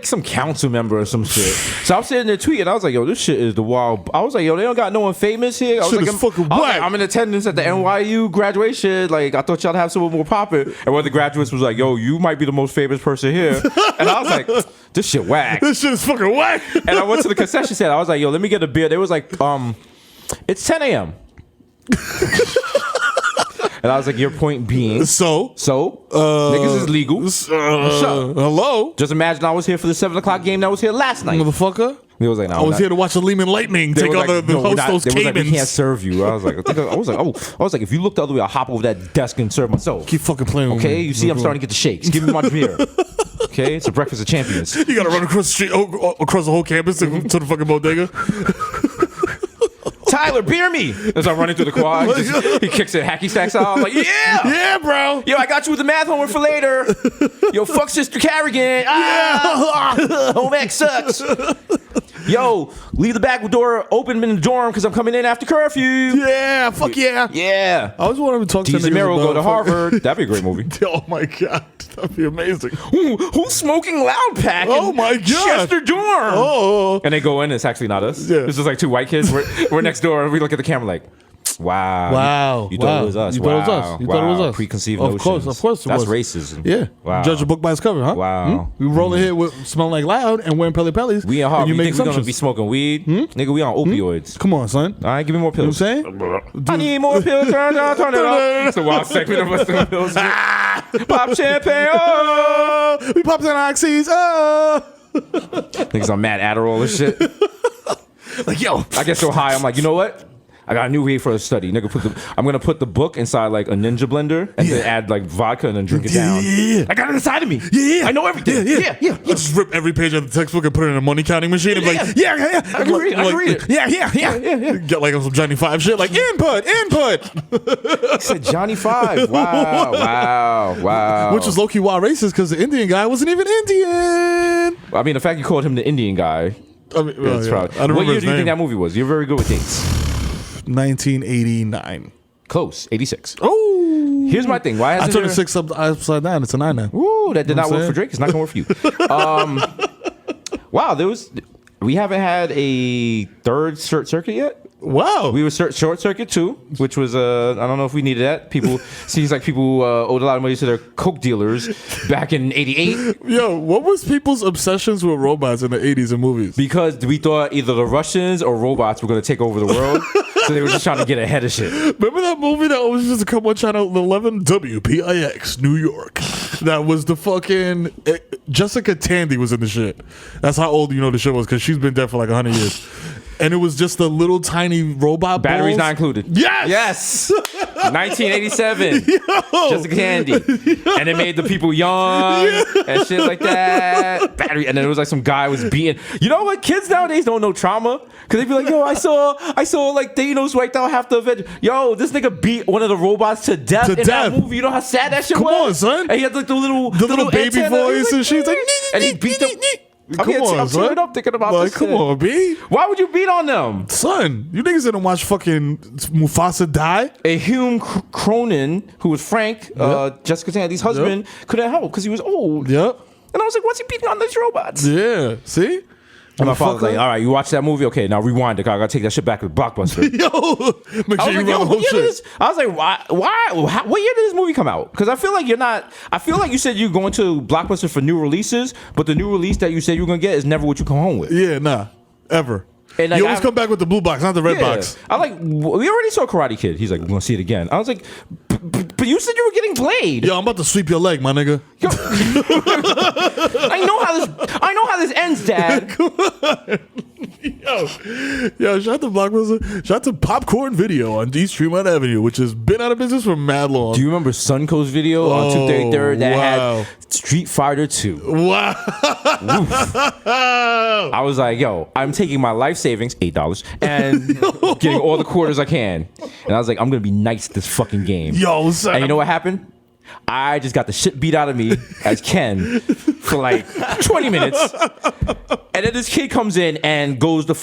some council member or some shit. So I'm sitting there tweeting. I was like, yo, this shit is the wild. I was like, yo, they don't got no one famous here. I was Shit like, is fucking whack. I'm in attendance at the NYU graduation. Like, I thought y'all have someone more popping. And one of the graduates was like, yo, you might be the most famous person here. And I was like, this shit whack. This shit is fucking whack. And I went to the concession stand. I was like, yo, let me get a beer. They was like, it's 10 a.m. And I was like, your point being, So niggas is legal. Hello, Just imagine I was here for the 7 o'clock game that was here last night. motherfucker. They was like, no, I was here to watch the Lehman Lightning take on the host those They was like, we Caymans. can't serve you. I was like, if you look the other way, I'll hop over that desk and serve myself. Keep fucking playing with me. Okay, you see, I'm starting to get the shakes. Give me my beer. Okay, it's a breakfast of champions. You gotta run across the street, across the whole campus to the fucking bodega. Tyler, beer me. As I'm running through the quad, he kicks it hacky sack style. I'm like, Yeah, bro. Yo, I got you with the math homework for later. Yo, fuck Sister Carrigan. Home ec sucks. Yo, leave the back door open in the dorm because I'm coming in after curfew. Yeah, fuck yeah. Yeah. I always wanted to talk to Desus niggas Mero about go to fucking- Harvard. That'd be a great movie. Oh my god, that'd be amazing. Who's smoking loud pack? Oh in my God. Chester dorm. Oh, And they go in. It's actually not us. Yeah. It's just like 2 white kids. We're next door. And we look at the camera like, wow. Wow. You thought it was us. You thought it was us. You thought it was us. Preconceived Of notions. course it That's was. racism. yeah. Wow. Judge a book by its cover, huh? Wow. We roll here with smelling like loud and wearing Pele Peles. We in and Harvard. You make think we're going to be assumptions. smoking weed? Nigga, we on opioids. Come on, son. All right, give me more You know pills. what I'm saying? I need more pills. Turn it up. It's a wild segment of us doing pills. Pop champagne. Oh. We popped in oxys. Oh. Niggas on mad Adderall and shit. Like, yo. I get so high, I'm like, you know what? I got a new way for a study. Nigga, I'm gonna put the book inside like a ninja blender and then add like vodka and then drink it down. Yeah. I got it inside of me. Yeah. I know everything. Yeah. Let's just rip every page of the textbook and put it in a money counting machine and be like, yeah. I can read it. I can read it. Yeah. Get like some Johnny Five shit, like input. I said Johnny 5. Wow. Which was low key wild racist because the Indian guy wasn't even Indian. I mean, the fact you called him the Indian guy. I mean, It's probably. I don't What remember year his do you think name. that movie was? You're very good with dates. 1989. Close. 86. Oh, Here's my thing. Why I hasn't turned there- a 6 upside down. It's a 9 now. Ooh, that did know not what I'm work for saying? Drake. It's not gonna work for you. Wow, we haven't had a third short circuit yet. Wow. We were short circuit too, which was I don't know if we needed that. People seems like people owed a lot of money to their coke dealers back in '88 Yo, what was people's obsessions with robots in the 80s in movies? because we thought either the Russians or robots were going to take over the world, so they were just trying to get ahead of shit. Remember that movie that always used to come on Channel 11? WPIX, New York. That was the fucking... Jessica Tandy was in the shit. That's how old you know the shit was, because she's been dead for like 100 years. and it was just a little tiny robot. Batteries balls. not included. Yes. 1987. Just a candy. And it made the people young and shit like that. Battery. And then it was like some guy was beating. You know what? Kids nowadays don't know trauma. Because they'd be like, yo, I saw like Thanos wiped out half the Avengers. Yo, this nigga beat one of the robots to death that movie. You know how sad that shit was? Come on, son. And he had like the little baby antenna. voice and shit. Like, and he beat them. I'm tearing up thinking about like, this come shit. on, B. Why would you beat on them? Son, you niggas didn't watch fucking Mufasa die? A Hume Cronin, who was Frank, Jessica Tandy's husband, couldn't help because he was old. Yep. And I was like, what's he beating on these robots? Yeah. See? And my father's like, all right, you watch that movie? Okay, now rewind it. I gotta take that shit back to Blockbuster. Yo, make sure you run the whole shit. I was like, what year did this movie come out? Because I feel like I feel like you said you're going to Blockbuster for new releases, but the new release that you said you were gonna get is never what you come home with. Yeah, nah. Ever. And like, you always come back with the blue box, not the red box. I like, we already saw Karate Kid. He's like, we're gonna see it again. I was like, but you said you were getting played. Yo, I'm about to sweep your leg, my nigga. Yo, I know how this ends, Dad. Yo, shout out to Blockbuster. Shout out to Popcorn Video on East Tremont Avenue, which has been out of business for mad long. Do you remember Suncoast Video on 233rd that had Street Fighter 2? Wow. I was like, yo, I'm taking my life savings, $8, and getting all the quarters I can. And I was like, I'm going to be nice at this fucking game. Yo, son. And you know what happened? I just got the shit beat out of me as Ken for like 20 minutes. And then this kid comes in and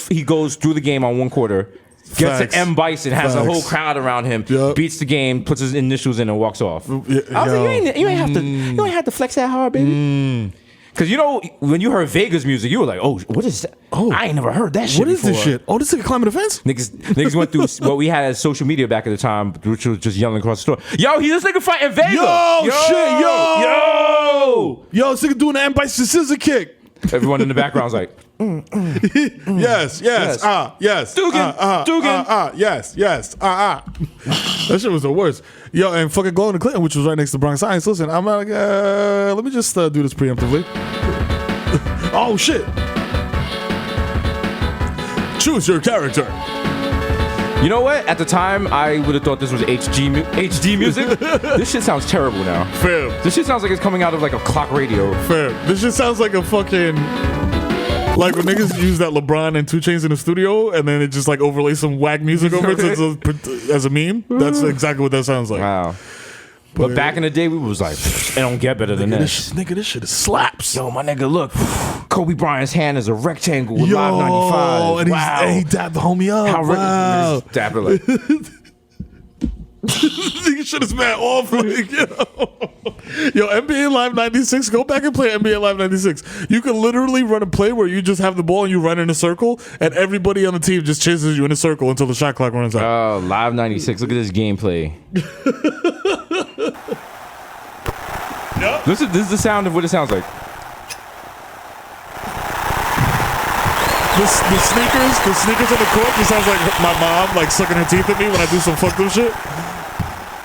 he goes through the game on one quarter, gets an M Bison, has a whole crowd around him, beats the game, puts his initials in and walks off. I was like, you ain't have to flex that hard, baby. Because, you know, when you heard Vega's music, you were like, oh, what is that? Oh, I ain't never heard that shit What is before. this shit? Oh, this is a climbing the fence? Niggas went through what we had as social media back at the time, which was just yelling across the store. Yo, he's this nigga fighting Vega. Yo, this nigga doing the M Bison scissor kick. Everyone in the background's like, yes, Dugan, yes. That shit was the worst. Yo, and fucking going to Clinton, which was right next to Bronx Science. Listen, I'm like, let me just do this preemptively. Oh shit! Choose your character. You know what? At the time, I would have thought this was HD music. This shit sounds terrible now. Fair. This shit sounds like it's coming out of like a clock radio. Fair. This shit sounds like a fucking... Like when niggas use that LeBron and 2 Chainz in the studio and then it just like overlays some whack music over it as a meme. That's exactly what that sounds like. Wow. But back in the day, we was like, it don't get better than this. This shit is slaps. Yo, my nigga, look. Kobe Bryant's hand is a rectangle with Live 95. And he dabbed the homie up. How dabbed her like... Nigga shit is mad off. Like, yo, NBA Live 96. Go back and play NBA Live 96. You can literally run a play where you just have the ball and you run in a circle, and everybody on the team just chases you in a circle until the shot clock runs out. Oh, Live 96. Look at this gameplay. Yep. This is the sound of what it sounds like. The sneakers on the court just sounds like my mom like sucking her teeth at me when I do some fucked up shit.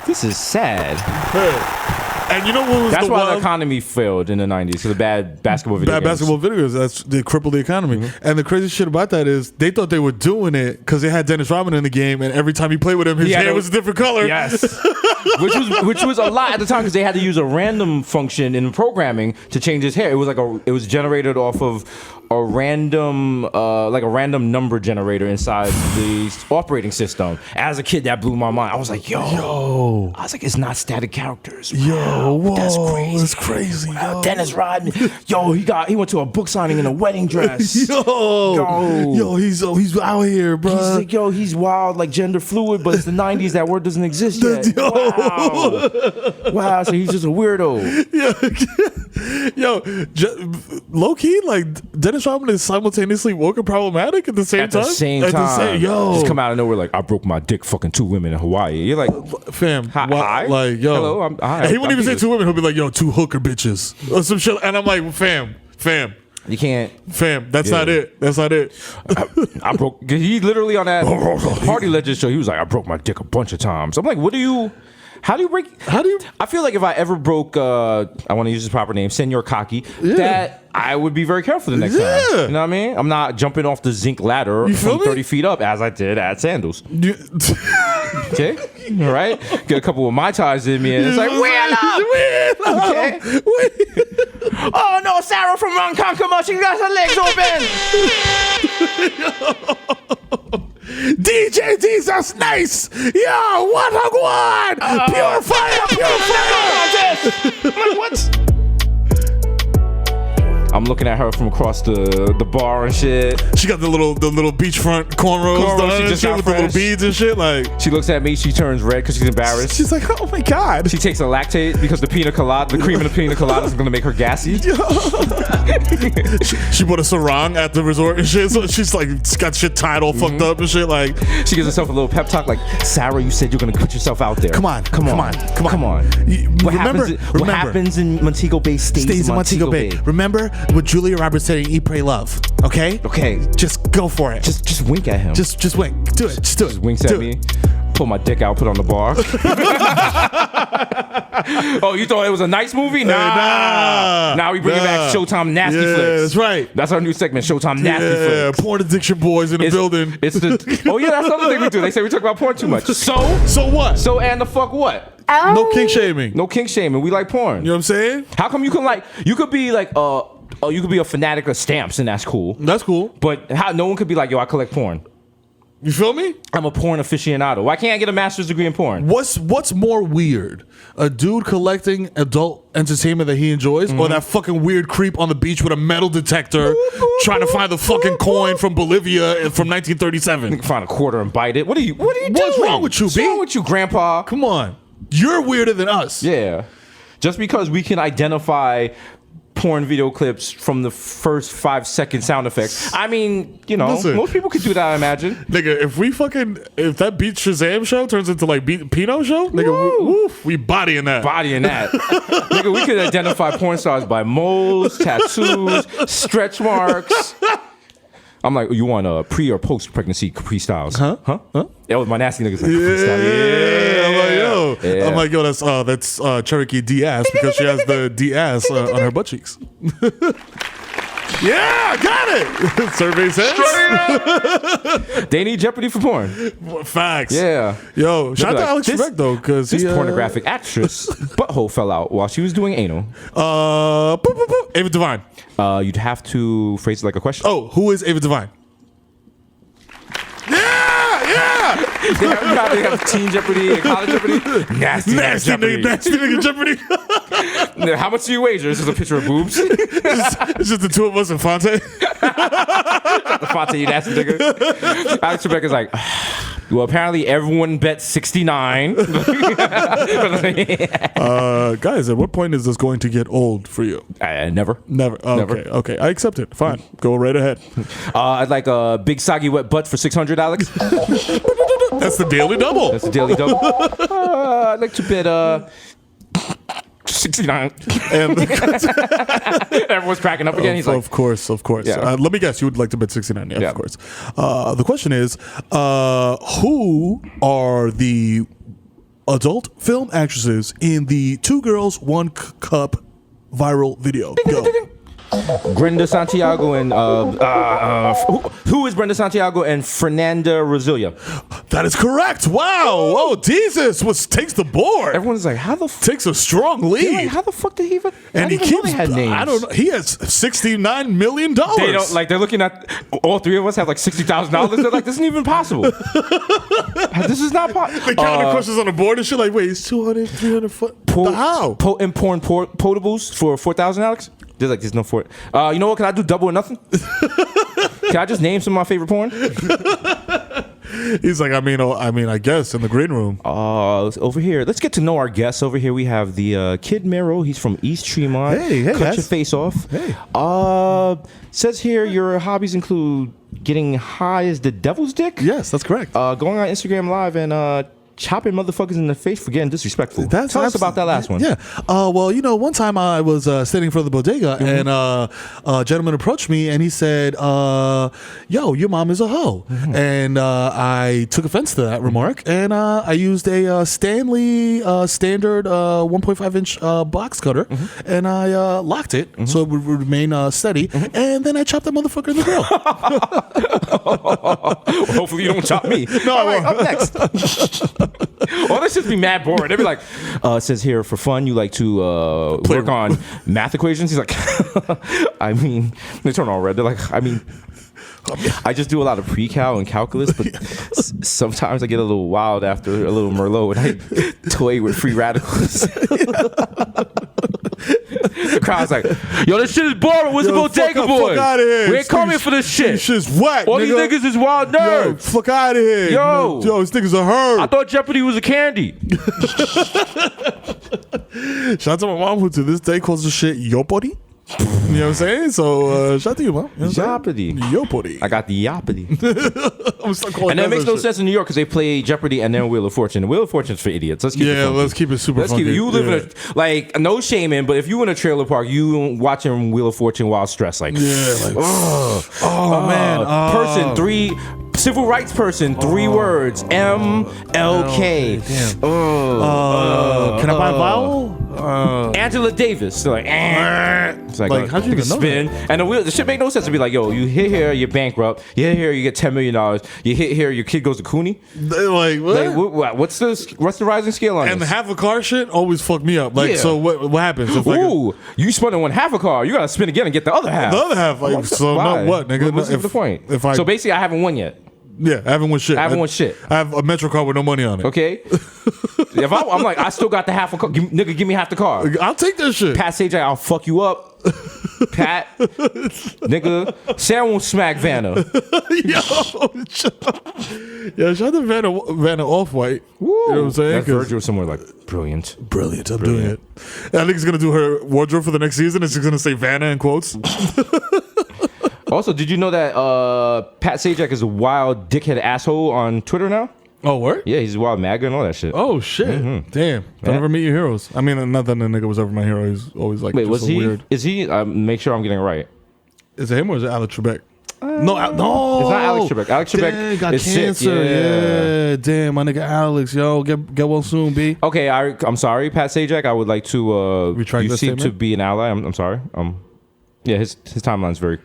This is sad. Hey. And you know what was That's why the economy failed in the 90s. So the bad basketball videos. Bad basketball videos. They crippled the economy. Mm-hmm. And the crazy shit about that is they thought they were doing it because they had Dennis Rodman in the game, and every time you play with him, his hair was a different color. Yes. which was a lot at the time because they had to use a random function in programming to change his hair. It was generated off of a random number generator inside the operating system. As a kid, that blew my mind. I was like, yo. I was like, it's not static characters. Wow, whoa, that's crazy. That's crazy. Wow, Dennis Rodman. Yo, he went to a book signing in a wedding dress. Yo, he's out here, bro. He's like, yo, he's wild, like gender fluid, but it's the 90s. That word doesn't exist yet. Wow, so he's just a weirdo. Yo, low key, like Dennis Rodman is simultaneously woke and problematic at the same time. Just come out of nowhere like, I broke my dick fucking 2 women in Hawaii. You're like, fam, hi? Like, yo, hello, hi. He wouldn't even say 2 women. He'll be like, yo, 2 hooker bitches or some shit. And I'm like, fam. You can't. Fam, that's not it. I broke. He literally on that Party Legend show, he was like, I broke my dick a bunch of times. I'm like, How do you break? I feel like if I ever broke, I want to use his proper name, Senor Kaki, that I would be very careful the next time. You know what I mean? I'm not jumping off the zinc ladder from 30 feet up as I did at Sandals. Okay, all right. Get a couple of Mai Tais in me, and it's like, wheel up. Okay. Oh no, Sarah from Run Conquer, she got her legs open. DJ Desus, nice. Yo, what a one. Pure fire. I'm like, what? I'm looking at her from across the bar and shit. She got the little beachfront cornrows done she just got with the little beads and shit. Like, she looks at me, she turns red because she's embarrassed. she's like, oh my god. She takes a lactate because the cream in the pina colada is gonna make her gassy. She bought a sarong at the resort and shit, so she's like got shit tied all fucked up and shit. Like, she gives herself a little pep talk, like, Sarah, you said you're gonna put yourself out there. Come on. What happens in Montego Bay stays in Montego Bay. Remember what Julia Roberts said in Eat, Pray, Love. Okay, just go for it. Just wink at him. Just wink. Do it. Just do it. Winks at me. Pull my dick out, put it on the bar. Oh, you thought it was a nice movie? Nah. Now we bring it back Showtime Nasty Flicks. That's right. That's our new segment, Showtime Nasty Flicks. Porn addiction boys in the building. It's the. Oh yeah, that's the other thing we do. They say we talk about porn too much. So what? So and the fuck what? No kink shaming. No kink shaming. We like porn. You know what I'm saying? How come you can you could be like you could be a fanatic of stamps and that's cool. That's cool. But how no one could be like, yo, I collect porn. You feel me? I'm a porn aficionado. Why can't I get a master's degree in porn? What's more weird? A dude collecting adult entertainment that he enjoys, or that fucking weird creep on the beach with a metal detector trying to find the fucking coin from Bolivia from 1937? Find a quarter and bite it. What are you doing? What's wrong with you, What's B? wrong with you, Grandpa? Come on. You're weirder than us. Yeah. Just because we can identify porn video clips from the first 5-second sound effects. I mean, you know, Listen. most people could do that, I imagine. Nigga, if that Beat Shazam show turns into like Pino show, nigga, we bodying that. Nigga, we could identify porn stars by moles, tattoos, stretch marks. I'm like, you want a pre or post pregnancy Capri Styles? Huh? That was my nasty niggas. Like, Capri Styles. Yeah. I'm like, yo, that's Cherokee D-ass because she has the D-ass on her butt cheeks. Yeah, got it. Survey says they need Jeopardy for porn. Facts. Yeah. Yo, shout out to Alex Trebek though, because this pornographic actress butthole fell out while she was doing anal. Ava Devine. You'd have to phrase it like a question. Oh, who is Ava Devine? Yeah. They have Teen Jeopardy and College Jeopardy. Nasty nigga Jeopardy. How much do you wager? This is a picture of boobs. It's just the two of us and Fonte. The Fonte, you nasty nigga. Alex Trebek is like, well, apparently everyone bet 69. Guys, at what point is this going to get old for you? Never. Okay. I accept it. Fine. Go right ahead. I'd like a big soggy wet butt for 600, Alex. That's the daily double. I'd like to bid 69. And everyone's cracking up again. He's like, of course. Yeah. Let me guess. You would like to bet 69. Yeah, of course. The question is, who are the adult film actresses in the 2 Girls, 1 Cup viral video? Go. Brenda Santiago and who is Brenda Santiago and Fernanda Rozilia? That is correct. Wow. Oh, Desus takes the board. Everyone's like, how the takes a strong lead. Like, how the fuck did he even? And he keeps. Had names. I don't know. He has $69 million. They don't like. They're looking at all 3 of us have like $60,000. They're like, this isn't even possible. This is not possible. They count the questions on the board and shit. Like, wait, it's 200, 300 foot. How? And porn potables for 4,000, Alex. There's no for it. You know what? Can I do double or nothing? Can I just name some of my favorite porn? He's like, I guess in the green room. Over here, let's get to know our guests. Over here, we have the Kid Mero. He's from East Tremont. Hey, cut your face off. Hey. Says here your hobbies include getting high as the devil's dick. Yes, that's correct. Going on Instagram Live and chopping motherfuckers in the face for getting disrespectful. Tell us about that last one. Yeah. Well, one time I was standing in front of the bodega and a gentleman approached me and he said, yo, your mom is a hoe. And I took offense to that remark and I used a Stanley standard 1.5 inch box cutter and I locked it so it would remain steady. And then I chopped that motherfucker in the grill. Hopefully you don't chop me. No, all right, up next. Well, this should be mad boring. They'd be like, it says here for fun, you like to work on math equations. He's like, I mean, they turn all red. They're like, I mean, I just do a lot of pre-cal and calculus, but sometimes I get a little wild after a little Merlot and I toy with free radicals. The crowd's like, yo, this shit is boring. Where's the Bodega Boys? Fuck out of here. We ain't coming for this shit. This shit's whack, All nigga. these niggas is wild nerds. Yo, fuck out of here. Yo, these niggas are hurt. I thought Jeopardy was a candy. Shout out to my mom who to this day calls the shit Yopodi. You know what I'm saying? So shout out to you, mom. You know Yopody. Yopodi. I got the Yopody. I'm start calling And that makes no shit. sense in New York because they play Jeopardy and then Wheel of Fortune. Wheel of Fortune's for idiots. Let's keep it funky. Let's keep it super Let's funky. keep it. You live in a, like, no shaming, but if you in a trailer park, you watching Wheel of Fortune while stressed. Like, like, man. person, three, civil rights person, 3 words, MLK. Damn. Can I buy a vowel? Angela Davis. They're like, it's like how'd you even know spin? And the shit make no sense to be like, yo, you hit here, you're bankrupt. You hit here, you get $10 million. You hit here, your kid goes to Cooney. Like, what? Like, what's the rising scale on And the this? half a car shit always fucked me up. Like, Yeah. so what happens? If Ooh, you spun on half a car. You gotta spin again and get the other half. the other half, like, so Why? not what, nigga? What's the point? So basically, I haven't won yet. Yeah, I haven't won shit. I haven't won shit. I have a Metro card with no money on it. Okay. If I'm like, I still got the half a car. Nigga, give me half the car. I'll take that shit. Pat Sajak, I'll fuck you up. Pat, nigga, say I won't smack Vanna. Yo, shout out to Vanna Off-White. Woo. You know what I'm saying? That's Virgil somewhere like, brilliant. Brilliant. I'm doing it. I think he's going to do her wardrobe for the next season. It's just going to say Vanna in quotes. Also, did you know that Pat Sajak is a wild dickhead asshole on Twitter now? Oh, word? Yeah, he's a wild MAGA and all that shit. Oh, shit. Damn. Don't ever meet your heroes. I mean, not that the nigga was ever my hero. He's always like, Wait, just was so he? weird. Is he? Make sure I'm getting it right. Is it him or is it Alex Trebek? No. It's not Alex Trebek. Alex Trebek got is cancer. sick. Yeah. Damn, my nigga Alex. Yo, get well soon, B. Okay, I'm sorry, Pat Sajak. I would like to. Retract you that seem to statement? be an ally. I'm sorry. Yeah, his timeline's very.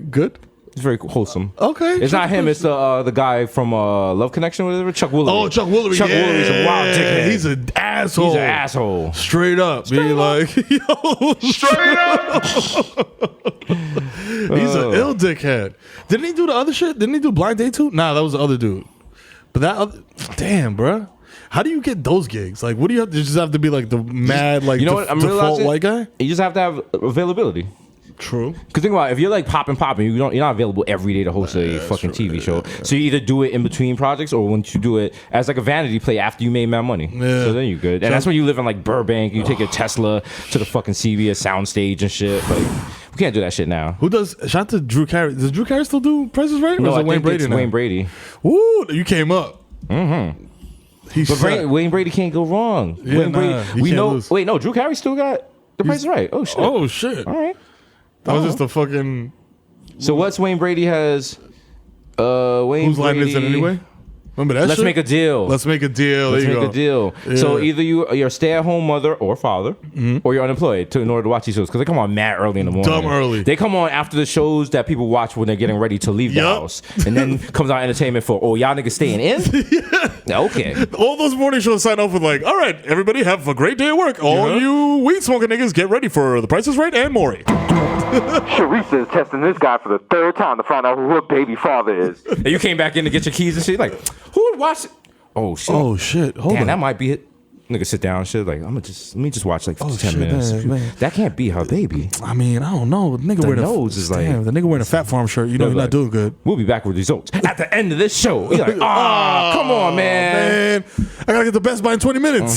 Good. It's very wholesome. Okay. It's not him. It's the guy from Love Connection, whatever. Chuck Woolery. Oh, Chuck Woolery. Chuck Woolery's a wild dickhead. He's an asshole. He's an asshole. Straight up. Be like, yo, straight up. He's an ill dickhead. Didn't he do the other shit? Didn't he do Blind Date too? Nah, that was the other dude. But that other, damn, bruh. How do you get those gigs? Like, what do you have to just have to be like the mad, like, You know what? I'm default realizing white guy? You just have to have availability. True. Because think about it, if you're like popping, you're not available every day to host a fucking TV show. So you either do it in between projects or when you do it as like a vanity play after you made mad money. Yeah. So then you're good. And that's when you live in like Burbank. You take your Tesla to the fucking CBS soundstage and shit. Like, we can't do that shit now. Who does? Shout out to Drew Carey. Does Drew Carey still do Prices Right? Or No, is I it Wayne think Brady it's now? Wayne Brady. Woo, you came up. Mm-hmm. He's But Wayne Brady can't go wrong. Yeah, Wayne nah, Brady, he we can't know. lose. Wait, no, Drew Carey still got the Price is Right. Oh shit. Oh shit. All right. That was just a fucking. So what's Wayne Brady has? Wayne Whose line is it Brady- anyway? Remember that Let's shit? make a deal. Let's make a deal. Let's there make you a go. deal. So Yeah. either you're a stay-at-home mother or father, or you're unemployed in order to watch these shows because they come on mad early in the morning. Dumb early. They come on after the shows that people watch when they're getting ready to leave the Yup. house, and then comes out entertainment for y'all niggas staying in. Okay. All those morning shows sign off with like, all right, everybody have a great day at work. All you weed smoking niggas get ready for The Price is Right and Maury. Sharice is testing this guy for the 3rd time to find out who her baby father is. And you came back in to get your keys and shit. Like, who would watch it? Oh shit. Oh shit. Hold Damn, on. that might be it. Nigga sit down and shit. Like, let me just watch like 10 shit, minutes. man. That can't be her baby. I mean, I don't know. The nigga The wearing nose is like- damn, the nigga wearing a Fat Farm shirt. You know, They're he's not like, doing good. We'll be back with results at the end of this show. You're like, come on, man. I gotta get the Best Buy in 20 minutes.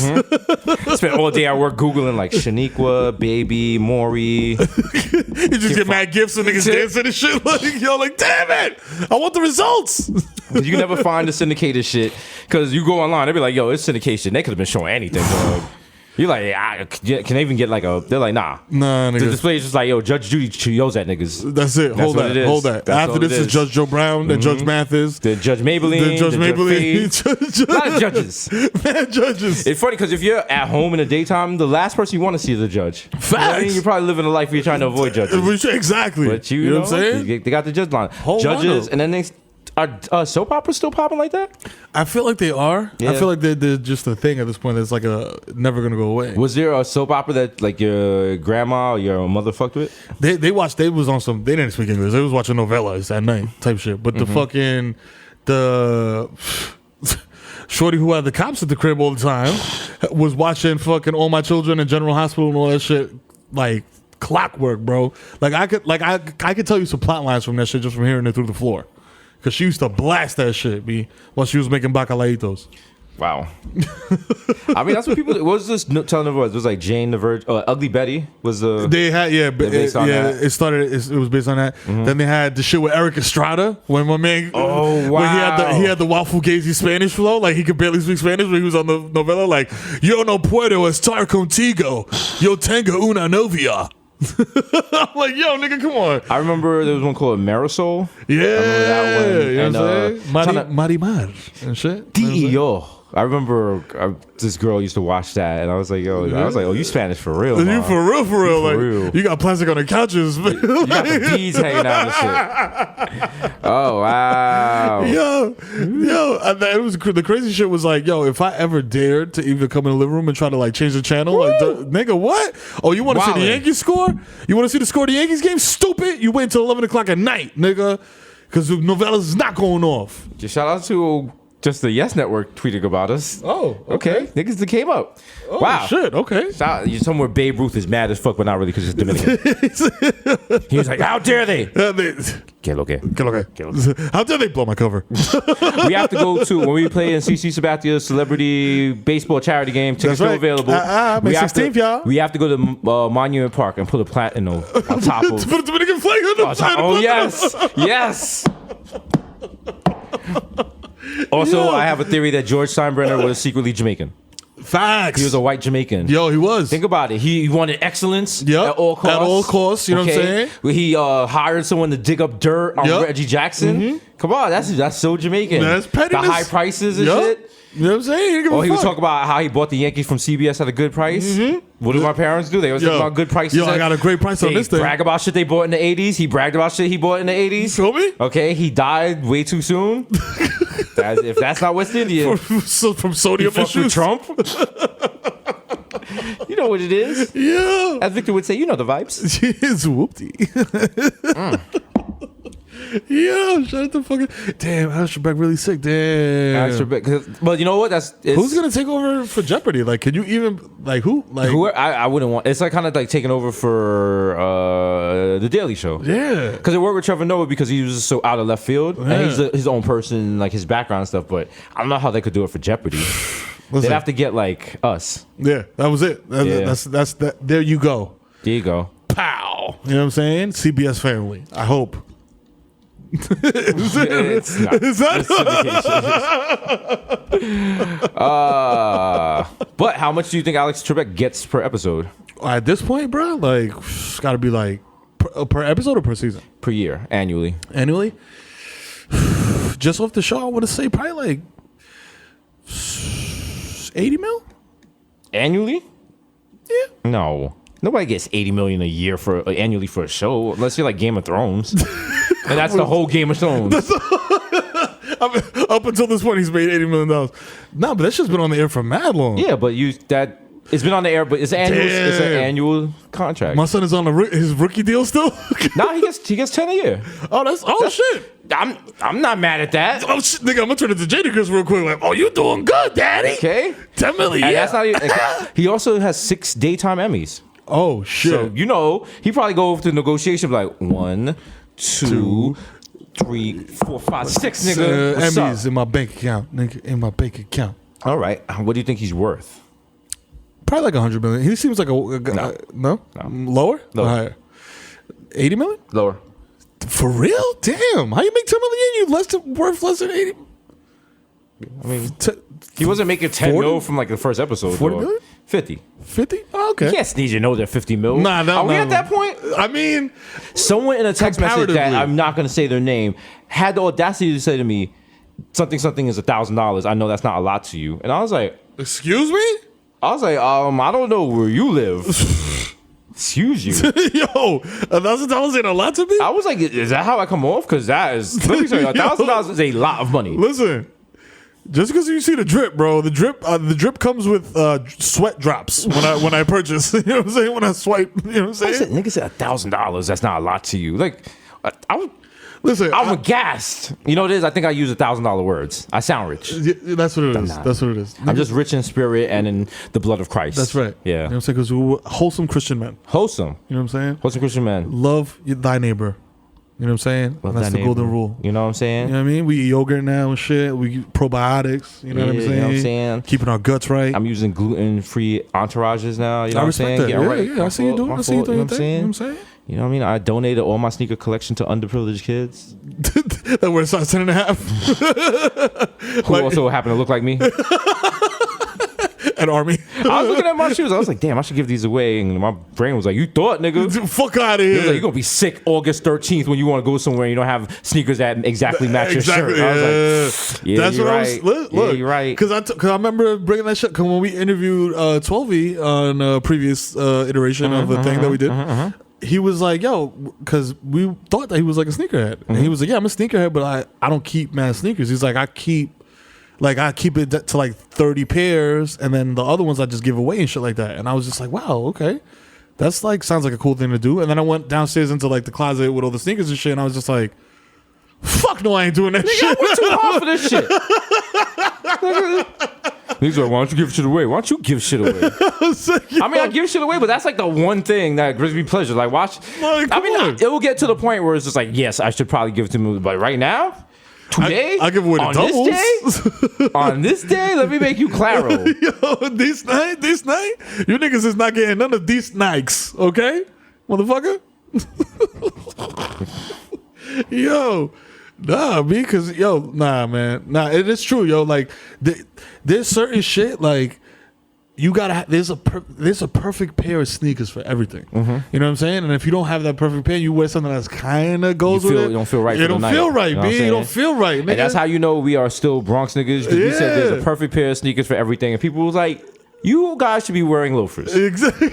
Spent all day at work Googling like Shaniqua, baby, Maury. You just get mad gifts and niggas dancing and shit. Like, yo, like, damn it. I want the results. Because you can never find the syndicated shit. Because you go online, they be like, yo, it's syndication. They could have been showing anything, dog. You're like, can they even get like a... They're like, nah. Nah, niggas. The display is just like, yo, Judge Judy yells at niggas. That's it. Hold that. That's After this is Judge Joe Brown, then Judge Mathis. Then Judge Maybelline. Then Judge Maybelline. A lot of judges. Man, judges. It's funny because if you're at home in the daytime, the last person you want to see is the judge. Facts. You know what I mean? You're probably living a life where you're trying to avoid judges. Exactly. But you know what I'm saying? They got the judge line. Judges, and then they... Are soap operas still popping like that? I feel like they are. Yeah. I feel like they're just a thing at this point. It's like never gonna go away. Was there a soap opera that like your grandma or your mother fucked with? They watched. They was on some. They didn't speak English. They was watching novellas at night type shit. But the shorty who had the cops at the crib all the time was watching fucking All My Children and General Hospital and all that shit like clockwork, bro. Like I could tell you some plot lines from that shit just from hearing it through the floor. Cause she used to blast that shit, B, while she was making bacalaitos. Wow. I mean, that's what people. What was this telenovela? It was like Jane the Virgin. Ugly Betty was the. They had based on that? It started. It was based on that. Then they had the shit with Eric Estrada when my man. Oh wow. When he had the Waffle Gazy Spanish flow, like he could barely speak Spanish when he was on the novella. Like yo no puedo estar contigo, yo tengo una novia. I'm like, yo, nigga, come on. I remember there was one called Mero. Yeah, I remember that one. You know what I'm saying? Marimar and shit. Tineo. I remember this girl used to watch that, and I was like, yo, oh, you Spanish for real? You for real? Like real. you got plastic on the couches. You got the beads hanging out and shit. Oh wow. Yo, and it was the crazy shit was like, yo, if I ever dared to even come in the living room and try to like change the channel, like, nigga, what? Oh, you want to see the Yankees score? You want to see the score of the Yankees game? Stupid! You wait until 11 o'clock at night, nigga, because the novellas is not going off. Just shout out to just the Yes Network tweeting about us. Oh, okay. Niggas that came up. Oh, wow. Shit. Okay. You're somewhere Babe Ruth is mad as fuck, but not really because it's Dominican. He was like, how dare they? Que lo que. How dare they blow my cover? We have to go to, when we play in CC Sabatia's celebrity baseball charity game, tickets still available. May 16th, y'all. We have to go to Monument Park and put a platinum on top of. To put a Dominican flag on the side. Oh, yes. Yes. Also, I have a theory that George Steinbrenner was secretly Jamaican. Facts. He was a white Jamaican. Yo, he was. Think about it. He wanted excellence at all costs. At all costs, you know what I'm saying? He hired someone to dig up dirt on Reggie Jackson. Come on, that's so Jamaican. That's pettiness. The high prices and shit. You know what I'm saying? He would talk about how he bought the Yankees from CBS at a good price. What did my parents do? They always talk about good prices. Yo, I got a great price on this thing. Brag about shit they bought in the 80s. He bragged about shit he bought in the 80s. You feel me? Okay, he died way too soon. If that's not West India. From sodium issues. With Trump. You know what it is. Yeah. As Victor would say, you know the vibes. It's whoopty. Yeah, shut the fucking. Damn, Alex Trebek really sick. Damn. Alex Trebek. But you know what? Who's gonna take over for Jeopardy? Like, can you even who? Like, who? I wouldn't want. It's like kind of like taking over for the Daily Show. Yeah, because it worked with Trevor Noah because he was so out of left field and he's his own person, like his background and stuff. But I don't know how they could do it for Jeopardy. They'd have to get like us. Yeah, that was it. That's that. There you go. There you go. Pow. You know what I'm saying? CBS Family. I hope. It's not. Is that? But how much do you think Alex Trebek gets per episode? At this point, bro, like it's got to be like per episode or per season? Per year, annually. Annually? Just off the show, I want to say probably like 80 mil? Annually? Yeah. No. Nobody gets 80 million a year annually for a show, unless you're like Game of Thrones. And that's the whole Game of Thrones. Up until this point, he's made $80 million. No, but that shit's been on the air for mad long. Yeah, but it's been on the air, but it's annual. Damn. It's an annual contract. My son is on his rookie deal still. No, he gets 10 a year. Oh, shit. I'm not mad at that. Oh shit, nigga, I'm gonna turn it to Jadakiss real quick. Like, oh, you doing good, daddy? Okay, 10 million. And that's not even. He also has 6 daytime Emmys. Oh shit. So he probably go over to negotiation like 1, 2, 3, 4, 5, 6, nigga. Emmys up? In my bank account, nigga. In my bank account. All right. What do you think he's worth? Probably like 100 million. He seems like no. Lower? Lower. 80 million? Lower. For real? Damn. How you make $10 million? You worth less than 80. I mean, he wasn't making 10 mil from like the first episode. 40 million? 50. 50? Oh, okay. You can't sneeze your nose at 50 mil. Nah, no, Are we no, at that point? I mean, someone in a text message that I'm not going to say their name had the audacity to say to me, something is $1,000. I know that's not a lot to you. And I was like, excuse me? I was like, I don't know where you live. Excuse you. Yo, $1,000 ain't a lot to me? I was like, is that how I come off? Because that is, let me tell you, $1,000 is a lot of money. Listen, just because you see the drip, bro, the drip comes with sweat drops when I purchase. You know what I'm saying? When I swipe, you know what I'm saying? Nigga said $1,000. That's not a lot to you. Like, I'm aghast. You know what it is? I think I use $1,000 words. I sound rich. That's what it is. That's what it is. I'm just rich in spirit and in the blood of Christ. That's right. Yeah. You know what I'm saying? Because we're wholesome Christian men. Wholesome. You know what I'm saying? Wholesome Christian men. Love thy neighbor. You know what I'm saying? Love that's thy the golden neighbor. rule. You know what I'm saying? You know what I mean? We eat yogurt now and shit. We eat probiotics. You know what I'm saying? You know what I'm saying? Keeping our guts right. I'm using gluten-free entourages now. You know I what I'm respect saying? that. Getting Yeah, right. yeah. I see you doing. I see you doing your thing. You know what I'm saying? You know what I mean? I donated all my sneaker collection to underprivileged kids. That wear size 10.5. Who also happen to look like me. An army. I was looking at my shoes. I was like, damn, I should give these away. And my brain was like, you thought, nigga. Fuck out of here. It was like, you're going to be sick August 13th when you want to go somewhere and you don't have sneakers that exactly match your shirt. I was like, yeah, that's you're what right. I was. Look, you're right. Because I remember bringing that shit. Because when we interviewed 12E on a previous iteration of the thing that we did, he was like, yo, because we thought that he was like a sneakerhead. And he was like, yeah, I'm a sneakerhead, but I don't keep mad sneakers. He's like, I keep it to like 30 pairs, and then the other ones I just give away and shit like that. And I was just like, wow, okay. That's like, sounds like a cool thing to do. And then I went downstairs into like the closet with all the sneakers and shit, and I was just like, fuck no, I ain't doing that shit. We're too hard for this shit. He's like, why don't you give shit away? Why don't you give shit away? I mean, I give shit away, but that's like the one thing that gives me pleasure. Like, watch. Like, it will get to the point where it's just like, yes, I should probably give it to him, but right now, today, I give away the doubles. On this day, let me make you claro. Yo, this night, you niggas is not getting none of these Nikes, okay, motherfucker. Yo, nah, because man, it is true, yo. Like, there's certain shit like. You gotta. There's a perfect pair of sneakers for everything. You know what I'm saying? And if you don't have that perfect pair, you wear something that's kind of goes with it. You don't feel right. You don't feel right, B. You don't feel right, nigga. And that's how you know we are still Bronx niggas. Because we said there's a perfect pair of sneakers for everything, and people was like, "You guys should be wearing loafers." Exactly.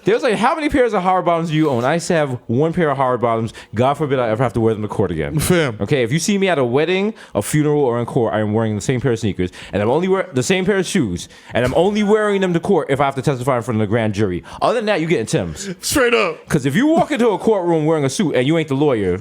They was like, how many pairs of hard bottoms do you own? I used to have one pair of hard bottoms. God forbid I ever have to wear them to court again. Fam. Okay, if you see me at a wedding, a funeral, or in court, I am wearing the same pair of sneakers, and I'm only wearing the same pair of shoes, and I'm only wearing them to court if I have to testify in front of the grand jury. Other than that, you getting Timbs. Straight up. Because if you walk into a courtroom wearing a suit and you ain't the lawyer,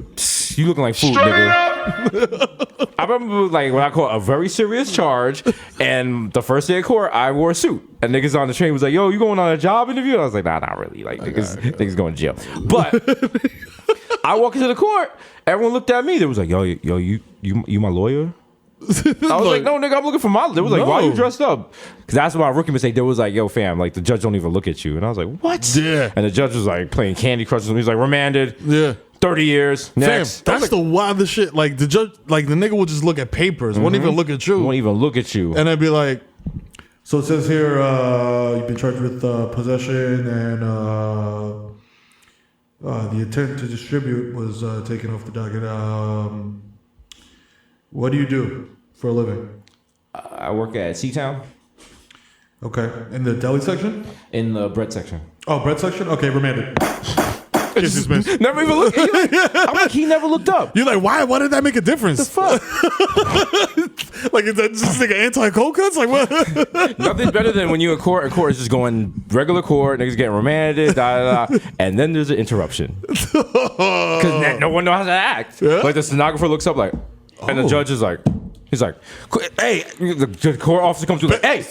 you looking like food, nigga. I remember like when I caught a very serious charge, and the first day of court, I wore a suit. And niggas on the train was like, yo, you going on a job interview? And I was like, nah, not really. Like, niggas going to jail. But I walk into the court, everyone looked at me. They was like, yo, you my lawyer? I was like, no, nigga, I'm looking for my. They was like, why are you dressed up? Because that's what my rookie mistake. They was like, yo, fam, like the judge don't even look at you. And I was like, what? Yeah. And the judge was like playing Candy Crush with me. He's like, remanded. Yeah. 30 years. Next. Fam, that's the wildest shit. Like the judge, like the nigga will just look at papers. Won't even look at you. Won't even look at you. And I'd be like, so it says here, you've been charged with possession and the intent to distribute was taken off the docket. What do you do for a living? I work at Seatown. Okay. In the deli section? In the bread section. Oh, bread section? Okay, remanded. Case dismissed. Never even looked. I'm like, he never looked up. You're like, why? Why did that make a difference? The fuck? Like, is that just like an anti-cold cuts? Like, what? Nothing better than when you in court, and court is just going regular court, niggas getting remanded, and then there's an interruption. Because no one knows how to act. Yeah? Like, the stenographer looks up like, and the judge is like, he's like, hey, the court officer comes through like, hey,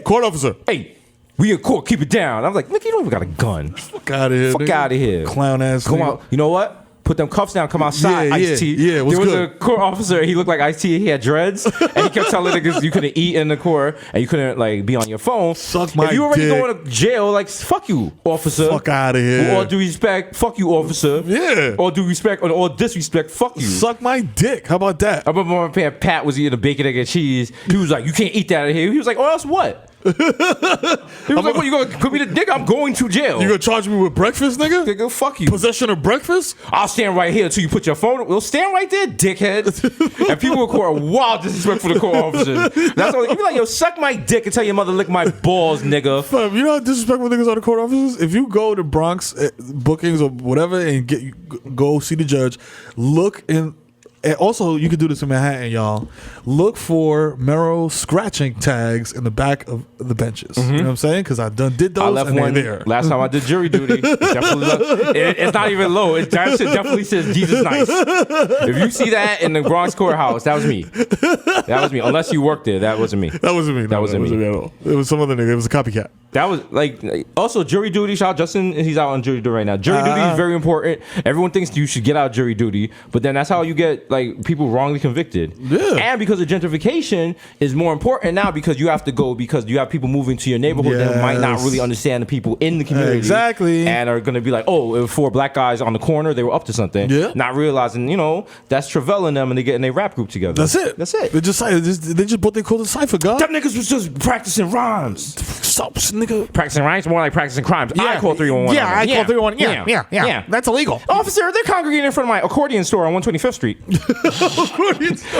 court officer. Hey, we in court, keep it down. I'm like, nigga, you don't even got a gun. Fuck out of here. Fuck out of here. Clown ass. Come out. You know what? put them cuffs down, come outside, Yeah, Ice-T. yeah, There what's was good? a court officer, he looked like Ice-T, he had dreads, and he kept telling niggas you couldn't eat in the court, and you couldn't like be on your phone. Suck my If you already dick. going to jail, like fuck you, officer. Fuck outta here. With all due respect, fuck you, officer. Yeah. All due respect, or all disrespect, fuck you. Suck my dick. How about that? I remember my man Pat was eating a bacon, egg, and cheese. He was like, you can't eat that in here. He was like, oh, else what? He was like, what, you gonna put me to dick? I'm going to jail. You gonna charge me with breakfast, nigga? Nigga, fuck you. Possession of breakfast? I'll stand right here until you put your phone. We'll stand right there, dickhead. And people will call wild disrespect for the court officers. That's all. You be like, yo, suck my dick and tell your mother lick my balls, nigga. Fam, you know how disrespectful niggas are to court officers? If you go to Bronx bookings or whatever and go see the judge, look in. And also, you can do this in Manhattan, y'all. Look for Mero scratching tags in the back of the benches. You know what I'm saying? Because I did those. I left and one they're there. last time I did jury duty. It's not even low. That shit definitely says Jesus nice. If you see that in the Bronx courthouse, that was me. That was me. Unless you worked there, that wasn't me. That wasn't me. That wasn't me. at all. It was some other nigga. It was a copycat. That was like also jury duty. Shout out Justin, he's out on jury duty right now. Jury duty is very important. Everyone thinks you should get out jury duty, but then that's how you get like people wrongly convicted. Yeah. And because of gentrification is more important now because you have to go because you have people moving to your neighborhood that might not really understand the people in the community. Exactly. And are gonna be like, oh, it was 4 black guys on the corner, they were up to something. Yeah. Not realizing, that's Travell and them and they get in a rap group together. That's it. That's it. They just what they call the cipher, God. Them niggas was just practicing rhymes. Stop, nigga. Practicing rhymes more like practicing crimes. I call 311. Yeah, I call 311. Yeah. That's illegal. Officer, they're congregating in front of my accordion store on 125th Street.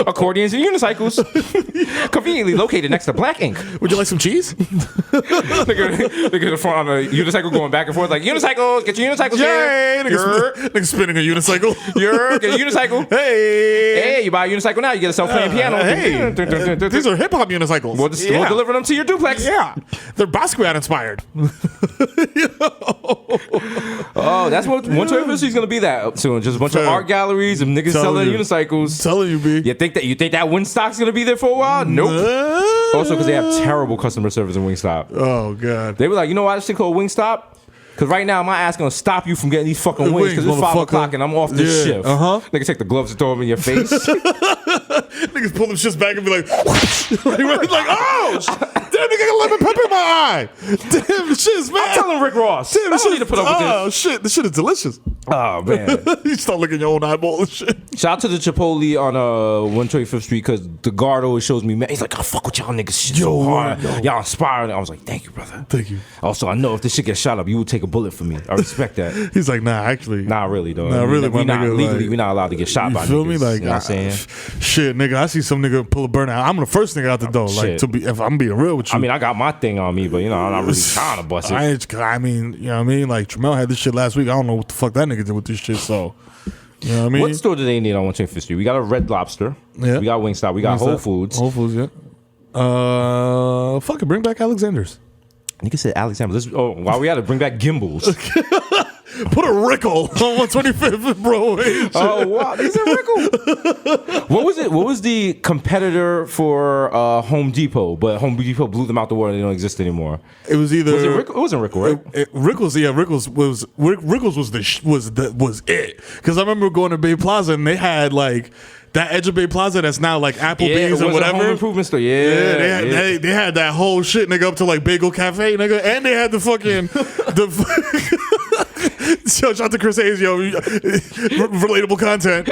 Accordions and unicycles. Conveniently located next to Black Ink. Would you like some cheese? Nigga in the front on a unicycle going back and forth like, unicycle, get your unicycle here. Nigga spinning a unicycle. Get a unicycle. Hey, you buy a unicycle now, you get a self-playing piano. Hey, these are hip-hop unicycles. We'll deliver them to your duplex. Yeah. They're Basquiat inspired. Oh, that's what 125th Street's gonna be that soon. Just a bunch of art galleries and niggas selling unicycles. Telling you, B. You think that Wingstop's gonna be there for a while? Nope. Also, because they have terrible customer service in Wingstop. Oh God. They were like, you know why this shit called Wingstop? Because right now my ass gonna stop you from getting these fucking wings because it's 5 o'clock and I'm off this shift. Nigga take the gloves and throw them in your face. Niggas pull them shits back and be like, like oh, damn, nigga got lemon pepper in my eye. Damn, the shit's man. I'm telling Rick Ross. Damn, I don't need to put up with this. Oh shit, this shit is delicious. Oh man. You start licking your own eyeball and shit. Shout out to the Chipotle on 125th Street because the guard always shows me, man. He's like, I fuck with y'all niggas shit so hard. Y'all inspiring. I was like, thank you, brother. Thank you. Also, I know if this shit gets shot up, you would take a bullet for me. I respect that. He's like, nah, actually. Not really, though. Nah, really, we my not nigga, legally, like, we not allowed to get shot by feel niggas. me? Like, you know what I'm saying? Shit, nigga, I see some nigga pull a burnout. I'm the first nigga out the door. Like, if I'm being real with you. I mean, I got my thing on me, but I'm not really trying to bust it. I mean, you know what I mean? Like, Tramel had this shit last week. I don't know what the fuck that nigga did with this shit, so. You know what I mean? What store do they need on 125th Street? We got a Red Lobster. Yeah. We got Wingstop. We got Whole Foods. Whole Foods, yeah. Fuck it, bring back Alexander's. Nigga said Alexander. While we had to bring back Gimbals. Put a Rickle on 125th, bro. Oh wow, is it Rickle? What was it? What was the competitor for Home Depot? But Home Depot blew them out the water. They don't exist anymore. It was either. Was it Rickle? It wasn't Rickle, right? Rickles, yeah, Rickles was it. Because I remember going to Bay Plaza and they had like that edge of Bay Plaza that's now like Applebee's or whatever. Home improvement store. They had that whole shit, nigga, up to like Bagel Cafe, nigga, and they had the fucking shout out to Chris Hayes, yo, relatable content.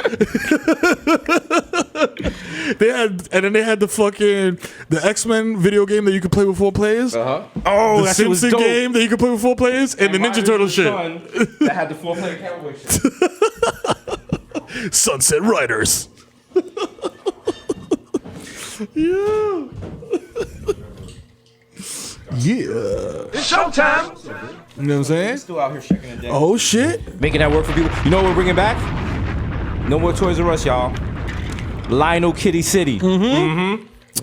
They had the X-Men video game that you could play with 4 players. Oh, the that shit was Simpson dope. game that you could play with 4 players, and the Ninja Turtle shit. That had the 4-player cowboy shit. Sunset Riders. Yeah. It's showtime. You know what I'm saying? Still out here shaking it down. Oh shit. Making that work for people. You know what we're bringing back? No more Toys R Us, y'all. Lionel Kitty City.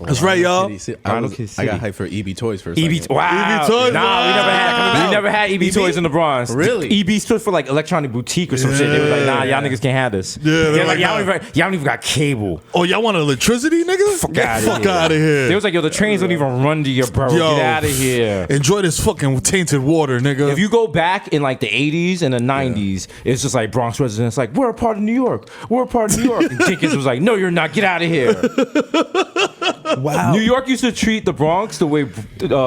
That's right, y'all. I got hyped for EB Toys for a second. Wow. EB Toys, Nah, we never had EB Toys in the Bronx. Really? EB stood for like electronic boutique or some shit. They were like, nah, y'all niggas can't have this. Yeah, They're like, nah. y'all don't even got cable. Oh, y'all want electricity, nigga? Fuck out of here. They was like, yo, the trains don't even run to your borough. Yo, Get out of here. Enjoy this fucking tainted water, nigga. If you go back in like the 80s and the 90s, it's just like Bronx residents like, we're a part of New York. We're a part of New York. And Jenkins was like, no, you're not. Get out of here. Wow. New York used to treat the Bronx the way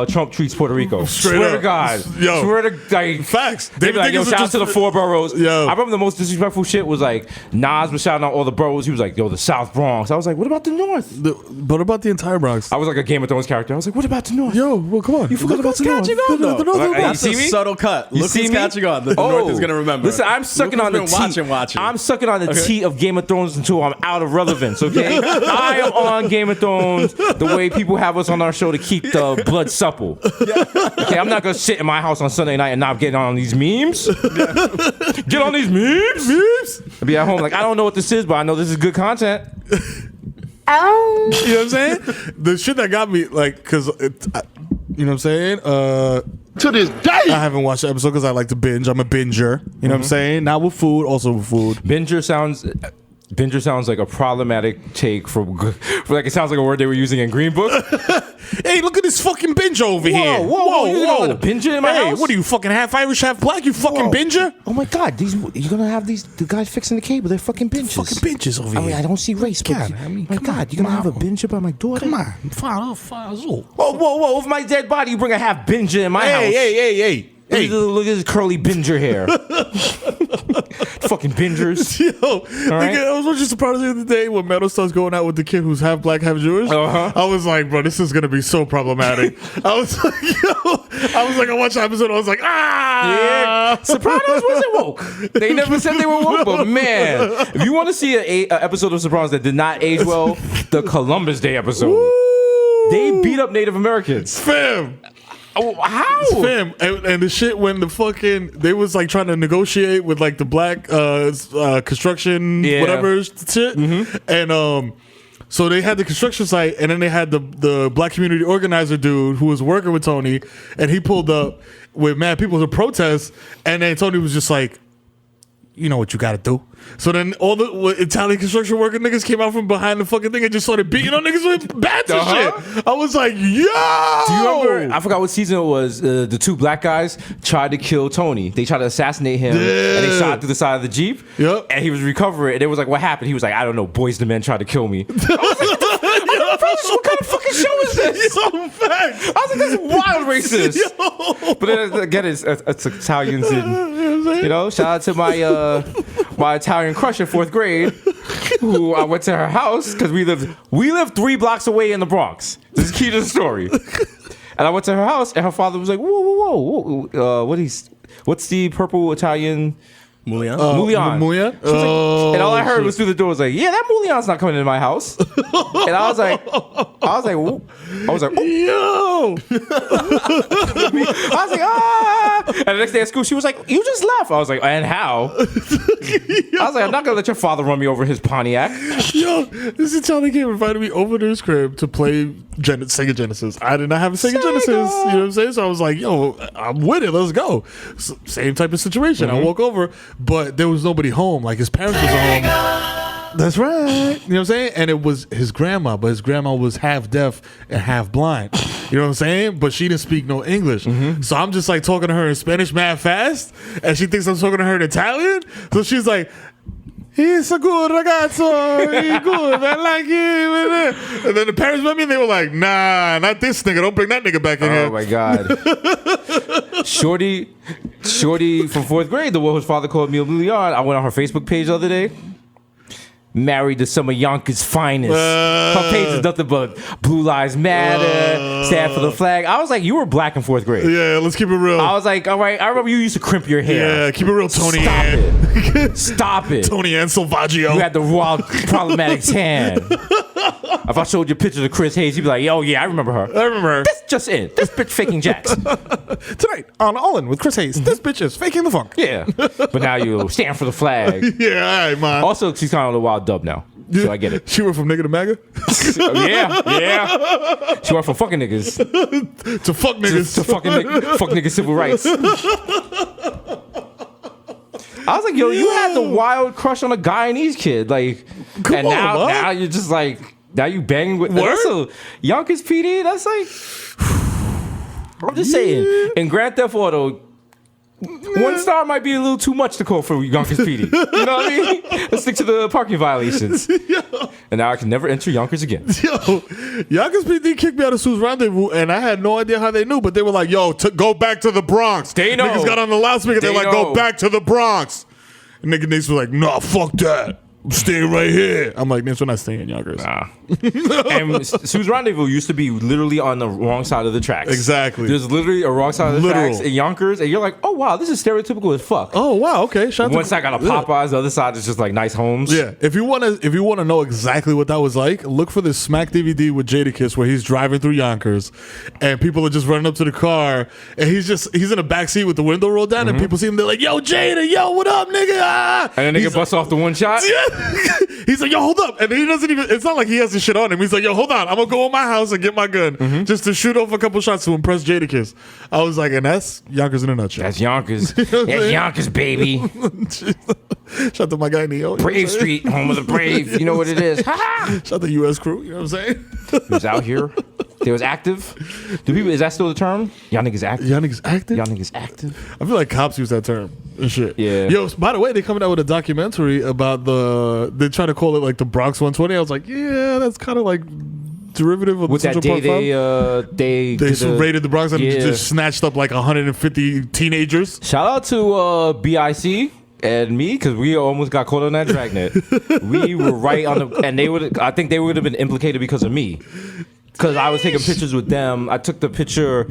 Trump treats Puerto Rico. Straight Swear up. to God. Yo. Swear to like Facts. They be like, yo, shout out to the 4 boroughs. Yo. I remember the most disrespectful shit was like Nas was shouting out all the boroughs. He was like, yo, the South Bronx. I was like, what about the North? What about the entire Bronx? I was like a Game of Thrones character. I was like, what about the North? Yo, well, come on. You forgot about the North. That's a subtle cut. You Look see who's me? catching on. The North is gonna remember. Listen, I'm sucking on the tea. Watching. I'm sucking on the tea of Game of Thrones until I'm out of relevance. Okay, I am on Game of Thrones the way people have us on our show to keep the blood supple. Okay, I'm not gonna sit in my house on Sunday night and not get on these memes. Get on these memes. I'll be at home like I don't know what this is, but I know this is good content. You know what I'm saying? The shit that got me, like, cause you know what I'm saying? To this day. I haven't watched the episode because I like to binge. I'm a binger. You know what I'm saying? Not with food, also with food. Binger sounds like a problematic take for like it sounds like a word they were using in Green Book. Hey, look at this fucking binger over here. Whoa. You gonna let a binger in my house? What are you, fucking half Irish, half black? You fucking binger? Oh my God, you're gonna have the guys fixing the cable. They're fucking bingers. Fucking bingers over I mean, here. I don't see race, but God, I mean, my come God, on, you're gonna come have a on. binger by my daughter? Come on. Five old. Whoa. With my dead body, you bring a half binger in my house. Hey. Look at this curly binger hair. Fucking bingers. Yo, right. I was watching Sopranos the other day when Mero starts going out with the kid who's half black, half Jewish. Uh-huh. I was like, bro, this is gonna be so problematic. I was like, I watched the episode. I was like, Yeah, Sopranos wasn't woke. They never said they were woke, but man, if you want to see an episode of Sopranos that did not age well, the Columbus Day episode. They beat up Native Americans. fam. Oh, how? Fam, and the shit when the fucking they was like trying to negotiate with like the black construction whatever shit, and so they had the construction site, and then they had the black community organizer dude who was working with Tony, and he pulled up with mad people to protest, and then Tony was just like, you know what you gotta do. So then all the Italian construction worker niggas came out from behind the fucking thing and just started beating on niggas with bats and shit. I was like, yo! Do you remember? I forgot what season it was. The 2 black guys tried to kill Tony. They tried to assassinate him, and they shot through the side of the Jeep. Yep. And he was recovering. And it was like, what happened? He was like, I don't know. Boys the Men tried to kill me. I was like, what kind of fucking show is this? Yo, facts. I was like, that's wild racist. Yo. But then again, it's Italians, and you know, shout out to my Italian crush in 4th grade, who I went to her house because we lived 3 blocks away in the Bronx. This is key to the story. And I went to her house, and her father was like, whoa, what's the purple Italian? Moulian? Moulian? And all I heard was through the door was like, yeah, that Moulian's not coming into my house. And I was like, ooh. Yo! I was like, ah. And the next day at school, she was like, you just left. I was like, and how? I was like, I'm not going to let your father run me over his Pontiac. Yo, this Italian kid invited me over to his crib to play Sega Genesis. I did not have a Sega Genesis. You know what I'm saying? So I was like, yo, I'm with it. Let's go. Same type of situation. I walk over, but there was nobody home. Like his parents was home. That's right. You know what I'm saying? And it was his grandma, but his grandma was half deaf and half blind. You know what I'm saying? But she didn't speak no English. So I'm just like talking to her in Spanish mad fast, and she thinks I'm talking to her in Italian. So she's like, he's a good ragazzo. He's good. I like him. And then the parents met me and they were like, nah, not this nigga. Don't bring that nigga back in here. Oh my God. Shorty from 4th grade, the one whose father called me a Moulian. I went on her Facebook page the other day. Married to some of Yonkers' finest. Her page is nothing but Blue Lives Matter, Stand for the Flag. I was like, you were black in 4th grade. Yeah, let's keep it real. I was like, all right, I remember you used to crimp your hair. Yeah, keep it real, Tony. Stop it. Stop it. Tony and Salvaggio. You had the raw, problematic tan. If I showed you a picture of Chris Hayes, you'd be like, yo, yeah, I remember her. I remember her. This just in. This bitch faking jacks. Tonight on All In with Chris Hayes, this bitch is faking the funk. Yeah. But now you stand for the flag. Yeah, all right, man. Also, she's kind of a wild dub now. so I get it. She went from nigga to MAGA? Yeah. She went from fucking niggas to fuck niggas. to fuck niggas civil rights. I was like, yo, you had the wild crush on a Guyanese kid. Like, Come on, now you're just like, now you banging with Yonkers PD. That's like, I'm just saying. In Grand Theft Auto, 1 star might be a little too much to call for Yonkers PD. You know what I mean? Let's stick to the parking violations. And now I can never enter Yonkers again. Yo, Yonkers PD kicked me out of Sue's Rendezvous, and I had no idea how they knew, but they were like, yo, go back to the Bronx. They know. Niggas got on the loudspeaker, they're like, go back to the Bronx. And niggas was like, nah, fuck that. I'm staying right here. I'm like, we're not staying in Yonkers. Nah. And Sue's Rendezvous used to be literally on the wrong side of the tracks. Exactly. There's literally a wrong side of the tracks in Yonkers, and you're like, oh wow, this is stereotypical as fuck. Oh wow, okay. One side got a Popeyes, the other side is just like nice homes. Yeah. If you wanna know exactly what that was like, look for this Smack DVD with Jadakiss where he's driving through Yonkers, and people are just running up to the car, and he's in the back seat with the window rolled down, and people see him. They're like, yo, Jada, yo, what up, nigga? Ah! And then nigga busts off the one shot. Yeah. He's like, yo, hold up. And he doesn't even, it's not like he has the shit on him. He's like, yo, hold on. I'm going to go in my house and get my gun just to shoot off a couple shots to impress Jadakiss. I was like, and that's Yonkers in a nutshell. That's Yonkers. That's Yonkers, baby. Shout out to my guy, Neo. Brave Street, home of the brave. You know what it is. Shout out to U.S. crew. You know what I'm saying? He was out here. They was active. Is that still the term? Y'all niggas active? Y'all niggas active? Y'all niggas active? I feel like cops use that term and shit. Yeah. Yo, by the way, they coming out with a documentary about they try to call it like the Bronx 120. I was like, yeah, that's kind of like derivative of with the that Central day Park they raided the Bronx and just snatched up like 150 teenagers. Shout out to BIC and me, because we almost got caught on that dragnet. We were right on the, and I think they would have been implicated because of me. Because I was taking pictures with them. We took a picture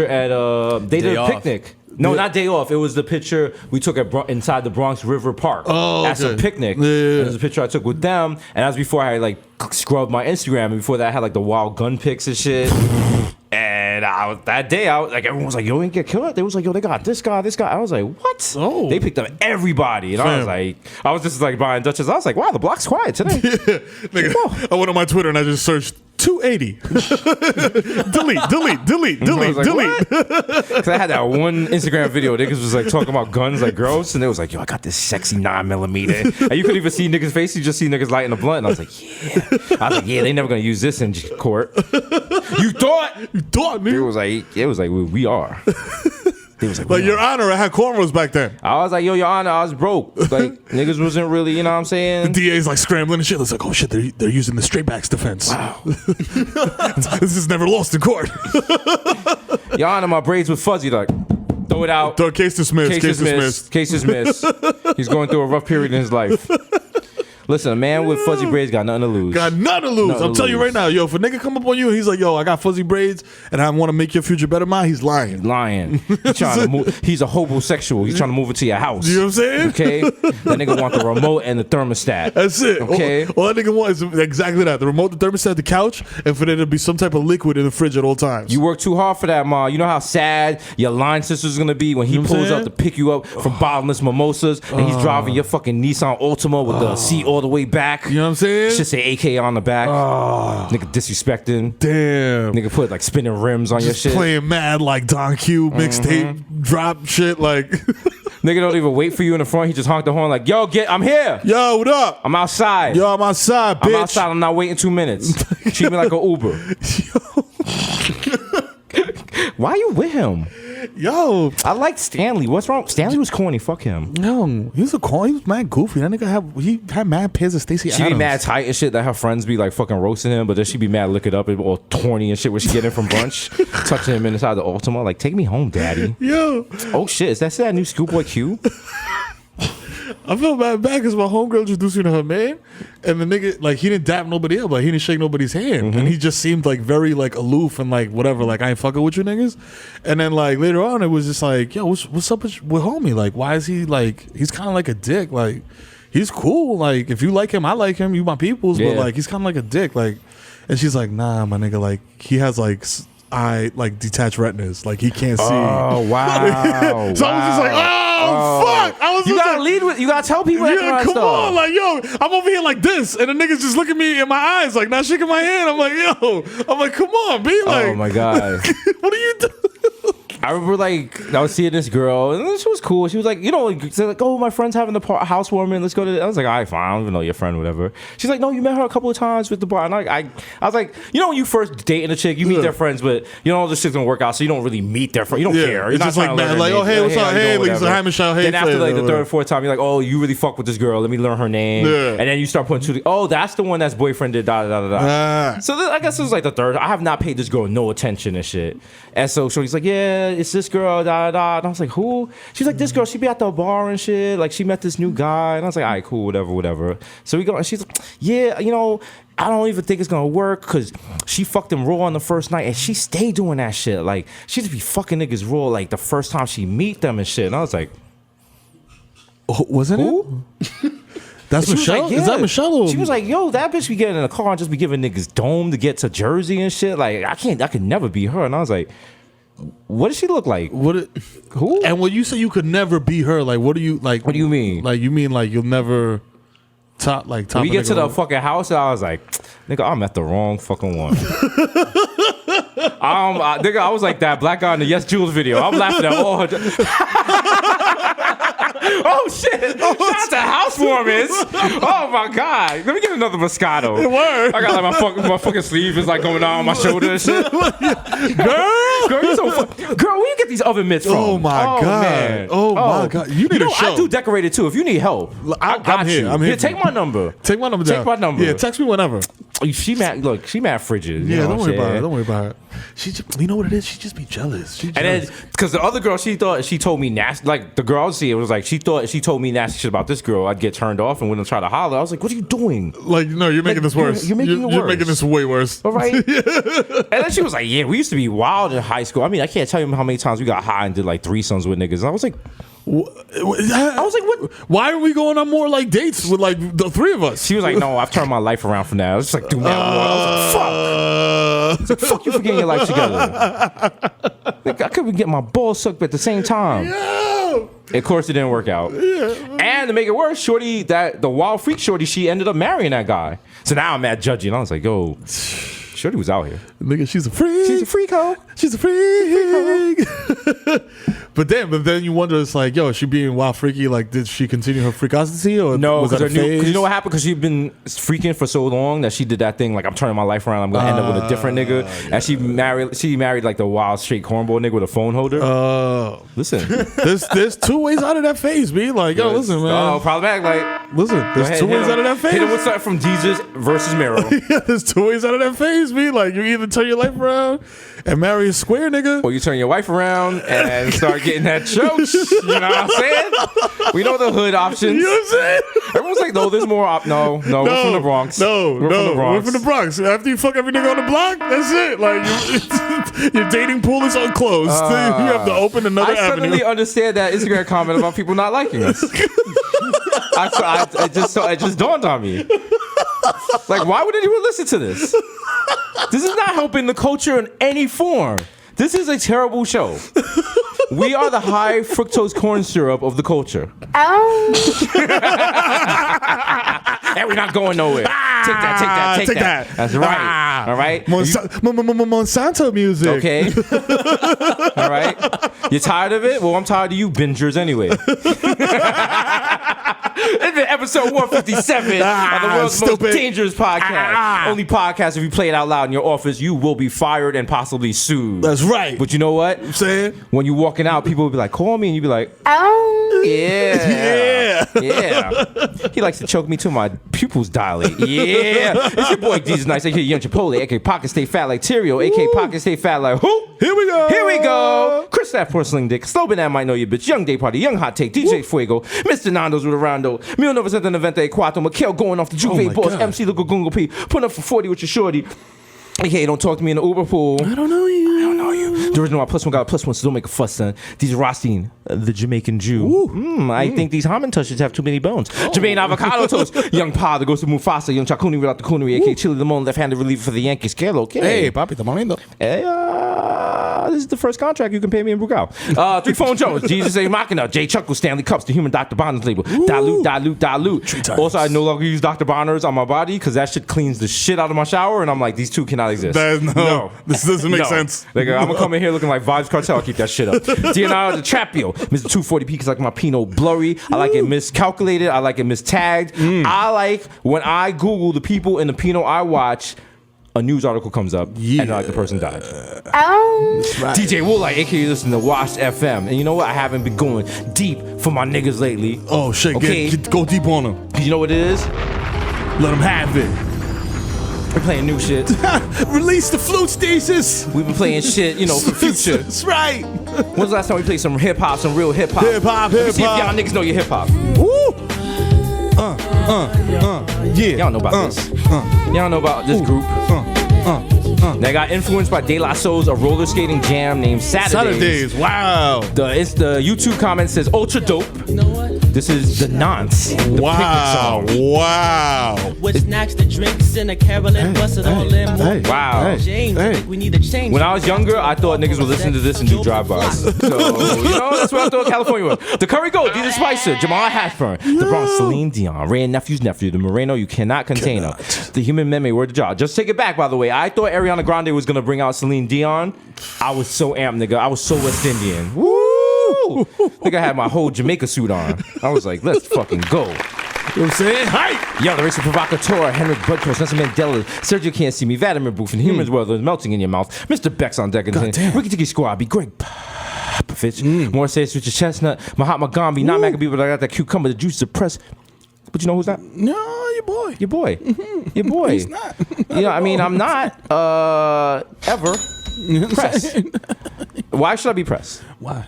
at they did a picnic. No, not day off. It was the picture we took inside the Bronx River Park. Oh, That's a picnic. Yeah. There's a picture I took with them, and that was before I like scrubbed my Instagram. And before that, I had like the wild gun pics and shit. And that day, like, everyone was like, yo, ain't get killed. They was like, yo, they got this guy. I was like, what? Oh. They picked up everybody. And I was just like buying Dutchess. I was like, wow, the block's quiet today. Nigga, I went on my Twitter and I just searched 280. delete. Because I had that one Instagram video. Niggas was like talking about guns like gross. And they was like, yo, I got this sexy 9mm. And you couldn't even see niggas' face. You just see niggas lighting a blunt. And I was like, yeah. They never going to use this in court. You thought, nigga. It was like we are. They was like Your Honor, I had cornrows back then. I was like, yo, Your Honor, I was broke. Like, niggas wasn't really, you know what I'm saying? The DA's like scrambling and shit. It's like, oh shit, they're using the straight backs defense. Wow. This is never lost in court. Your Honor, my braids were fuzzy. Like, throw it out. Case dismissed. Case dismissed. He's going through a rough period in his life. Listen, a man with fuzzy braids got nothing to lose. I'm telling you right now, yo, if a nigga come up on you and he's like, yo, I got fuzzy braids and I want to make your future better, man, he's lying. He's trying to move. He's a homosexual. He's trying to move it to your house. You know what I'm saying? Okay? That nigga want the remote and the thermostat. That's it. Okay? All that nigga wants is exactly that. The remote, the thermostat, the couch, and for there to be some type of liquid in the fridge at all times. You work too hard for that, ma. You know how sad your line sister's going to be when he pulls up to pick you up from bottomless mimosas and he's driving your fucking Nissan Altima with the seat all the way back. You know what I'm saying? Should say AK on the back. Nigga disrespecting. Damn. Nigga put like spinning rims on your shit. Playing mad like Don Q mixtape drop shit like. Nigga don't even wait for you in the front. He just honked the horn like, yo, I'm here. Yo, what up? I'm outside. Yo, I'm outside, bitch. I'm outside. I'm not waiting 2 minutes. Treat me like an Uber. Why you with him? Yo, I like Stanley. What's wrong? Stanley was corny. Fuck him. No, he was mad goofy. That nigga he had mad pairs of Stacey Adams. She be mad tight and shit that her friends be like fucking roasting him, but then she be mad lick it up and all torny and shit when she get in from brunch, touching him inside the Altima. Like, take me home, daddy. Yo. Oh shit, is that new Schoolboy Q? I felt bad because my homegirl introduced me to her man, and the nigga, like, he didn't dap nobody up, like, he didn't shake nobody's hand, and he just seemed like very like aloof and like whatever, like, I ain't fucking with you niggas. And then like later on, it was just like, yo, what's up with homie? Like, why is he like, he's kind of like a dick, like, he's cool, like, if you like him, I like him, you my peoples, but like, he's kind of like a dick, like. And she's like, nah, my nigga, like, he has like eye like detached retinas, like he can't see. Oh wow! So I was just like, oh fuck! I was You just gotta like, lead with. You gotta tell people that kind yeah, of come stuff. on, like yo, I'm over here like this, and the niggas just look at me in my eyes, like not shaking my hand. I'm like, yo, I'm like, come on, be like, Oh my god! what are you doing? I remember like I was seeing this girl and she was cool. She was like, you know, like, oh, my friend's having a housewarming. Let's go to. I was like, all right, fine. I don't even know your friend, whatever. She's like, no, you met her a couple of times with the bar. And I was like, you know, when you first dating a chick, you meet their friends, but you know this shit's gonna work out, so you don't really meet their friends. You don't care. You're It's not just like, trying to learn man, their like, oh names. hey, what's up? Hey, Lisa, hi Michelle. Hey, then after like the Fred, third or fourth time, you're like, oh, you really fuck with this girl. Let me learn her name. Yeah. And then you start putting two. Oh, that's the one that's boyfriend did. Da da da da. So I guess it was like the third. I have not paid this girl no attention and shit. And so he's like, yeah, it's this girl. Da da da. And I was like, who? She's like, this girl. She be at the bar and shit. Like she met this new guy. And I was like, all right, cool, whatever. So we go. And she's like, yeah, you know, I don't even think it's gonna work because she fucked him raw on the first night and she stayed doing that shit. Like she just be fucking niggas raw like the first time she meet them and shit. And I was like, oh, wasn't who? it? That's Michelle. Like, Is that Michelle? She was like, yo, that bitch be getting in a car and just be giving niggas dome to get to Jersey and shit. Like I could never be her. And I was like, what does she look like? Who? And when you say you could never be her, like, what do you like? What do you mean? Like, you mean like you'll never top We a get to nigga the up? fucking house and I was like, nigga, I'm at the wrong fucking one. Nigga, I was like that black guy in the Yes Jules video. I'm laughing at all her. Oh shit! Shout out to housewarmers! Oh my god! Let me get another Moscato. Word. I got like my fucking sleeve is like going down on my shoulder and shit. Girl, you so girl, where you get these oven mitts from? Oh my god! Man. Oh my god! You need a show. I do decorated too. If you need help, I got I'm here. you. I'm here. Take my number. Take my number down. Take my number. Yeah, text me whenever. She mad. Look, she mad frigid. Yeah, you know don't what worry I'm about it. saying? Don't worry about it. She, you know what it is? She just be jealous. And then, because the other girl, she thought she told me nasty. Like the girl I was seeing was like, she thought she told me nasty shit about this girl. I'd get turned off and wouldn't try to holler. I was like, what are you doing? Like, no, you're making this worse. You're making it worse. You're making this way worse. All right. And then she was like, yeah, we used to be wild in high school. I mean, I can't tell you how many times we got high and did like threesomes with niggas. And I was like, what? Why are we going on more like dates with like the three of us? She was like, no, I've turned my life around from that. I was just like, do that more. I was like, fuck. Fuck you for getting your life together. Like, I could be getting my balls sucked at the same time. Yo! Of course, it didn't work out. Yeah. And to make it worse, shorty, the wild freak shorty, she ended up marrying that guy. So now I'm mad judgy. And I was like, yo, shorty was out here. Nigga, she's a freak. She's a freak hoe. She's a freak. But then you wonder, it's like, yo, is she being wild freaky? Like, did she continue her freakosity, or no? was that a phase? Because you know what happened? Because she'd been freaking for so long that she did that thing. Like, I'm turning my life around. I'm gonna end up with a different nigga. Yeah. And she married like the wild straight cornball nigga with a phone holder. Listen, there's two ways out of that phase, B. Like, yo, listen, man. Oh, problematic. Like, listen, there's two ways out of that phase. Hit him with something from Desus versus Mero. Yeah, there's two ways out of that phase, B. Like, you either turn your life around and marry a square nigga, or you turn your wife around and start getting that choke. You know what I'm saying? We know the hood options. You know what I'm saying? Everyone's like, no, there's more No, we're from the Bronx. We're from the Bronx. After you fuck every nigga on the block, that's it. Like, your dating pool is unclosed. You have to open another avenue. I suddenly understand that Instagram comment about people not liking us. It just dawned on me. Like, why would anyone listen to this? This is not helping the culture in any form. This is a terrible show. We are the high fructose corn syrup of the culture. And we're not going nowhere. Take that. That's right. All right. Monsanto music. Okay. All right. You tired of it? Well, I'm tired of you bingers anyway. It's been episode 157 of the world's most dangerous podcast. Only podcast, if you play it out loud in your office, you will be fired and possibly sued. That's right. But you know what? I'm saying? When you're walking out, people will be like, call me, and you be like, yeah. He likes to choke me till my pupils dilate. Yeah. It's your boy Jesus Nice, aka Young Chipotle, aka Pocket Stay Fat like Tineo, aka Pocket Stay Fat like who? Here we go. Chris Staff Porcelain Dick, Slow Banana Might Know Your Bitch, Young Day Party, Young Hot Take, DJ Fuego, Mr. Nando's with a rondo, 1994, Mikhail going off the Juve boss, God. MC Lugo Gungo P, putting up for 40 with your shorty. Okay, don't talk to me in the Uber pool. I don't know you. are you? The original +1 got a +1, so don't make a fuss, son. These Rostin, the Jamaican Jew. I think these Hamantushes have too many bones. Jermaine Avocado Toast. Young Pa that goes to Mufasa. Young Chacuni without the coonery. A.K. Chili Limon, left-handed reliever for the Yankees. Que lo que? Hey, papi, estamos lindo. Hey, this is the first contract you can pay me in Brugal. 3 Phone Jones, Jesus A. Machina, J. Chuckle, Stanley Cups, the human Dr. Bonner's label. Dilute. Also, I no longer use Dr. Bonner's on my body because that shit cleans the shit out of my shower, and I'm like, these two cannot exist. No, this doesn't make sense. Like, I'm gonna come in here looking like Vibes Cartel. I'll keep that shit up. Daiana the Trapio, Mr. 240p, because I like my Pinot blurry. I like it miscalculated. I like it mistagged. I like when I Google the people in the Pinot I watch, a news article comes up, and like the person died. Right. DJ Woolite, aka listen to Washed FM. And you know what? I haven't been going deep for my niggas lately. Oh, shit. Okay. Go deep on them. You know what it is? Let them have it. We're playing new shit. Release the flute, Desus. We've been playing shit, you know, for future. That's right. When's the last time we played some hip hop, some real hip hop? Hip hop. See if y'all niggas know your hip hop. Woo. Yeah. Y'all know about this. Y'all know about this group. They got influenced by De La Soul's A Roller Skating Jam named Saturdays. Wow. The YouTube comment says ultra dope. This is the Nonce. The Wow. Picnic song. Wow. With snacks, the drinks, and a Carolyn bust it all in more. Wow. James, we need to change. When I was younger, I thought niggas would listen to this and do drive-bys. So, you know, that's what I thought California was. The Curry Goat, Jesus Spicer, Jamal Hashburn, the Bronx, Celine Dion, Ray and Nephew's nephew, the Moreno, you cannot contain her. The Human Meme, word to job. Just take it back, by the way. I thought Ariana Grande was going to bring out Celine Dion. I was so amped, nigga. I was so West Indian. Woo! Nigga, I had my whole Jamaica suit on. I was like, let's fucking go. You know what I'm saying? Hype! Yo, the race of provocateur, Henrik Budkow, Nelson Mandela, Sergio Can't See Me, Vladimir Booth, and Humans World is melting in your mouth. Mr. Beck's on deck, and Ricky Tiki Squabby, Greg Popovich, Morris Richard Chestnut, Mahatma Gandhi, not Maccabee, but I got that cucumber, the juice of press. But you know who's that? No, your boy. Your boy. Your boy. He's not. You know, I mean, I'm not ever pressed. Why should I be pressed? Why?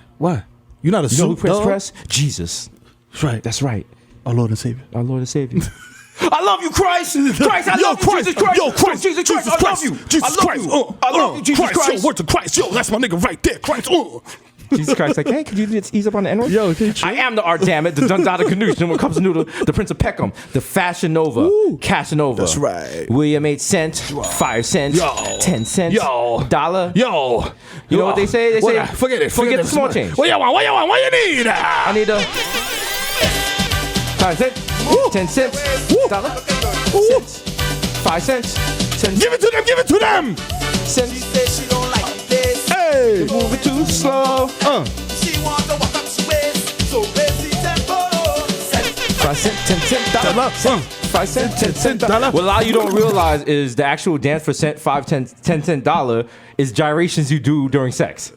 You're not a You know who suit dog? press? Jesus. That's right. That's right. Our Lord and Savior. Our Lord and Savior. I love you, Christ. Christ, I love you, Jesus Christ. Yo, Christ. Jesus Christ, I love you. Jesus Christ. I love you, Jesus Christ. Yo, word to Christ. Yo, that's my nigga right there. Christ. Jesus Christ, like, hey, could you just ease up on the N-word? Yo, can you chill? I am the art, damn it, the Dundada Canoosh, the Cups of Noodle, the Prince of Peckham, the Fashion Nova, Casanova. That's right. William 8 cents, 5 cents, 10 cents, dollar. Yo. You know what they say? They say, forget it. Forget the small change. What you want? What you need? I need a 5 cents, 10 cents, dollar, cents, 5 cents, 10 Give it to them. cents. She don't like this. Hey. Move it too slow. She wants to walk up to waist. So busy tempo. 5 cents, 10 cents, dollar, 5 cents, 10 cents, dollar. What a lot of you don't realize is the actual dance for cent, 5, 10 cent dollar is gyrations you do during sex.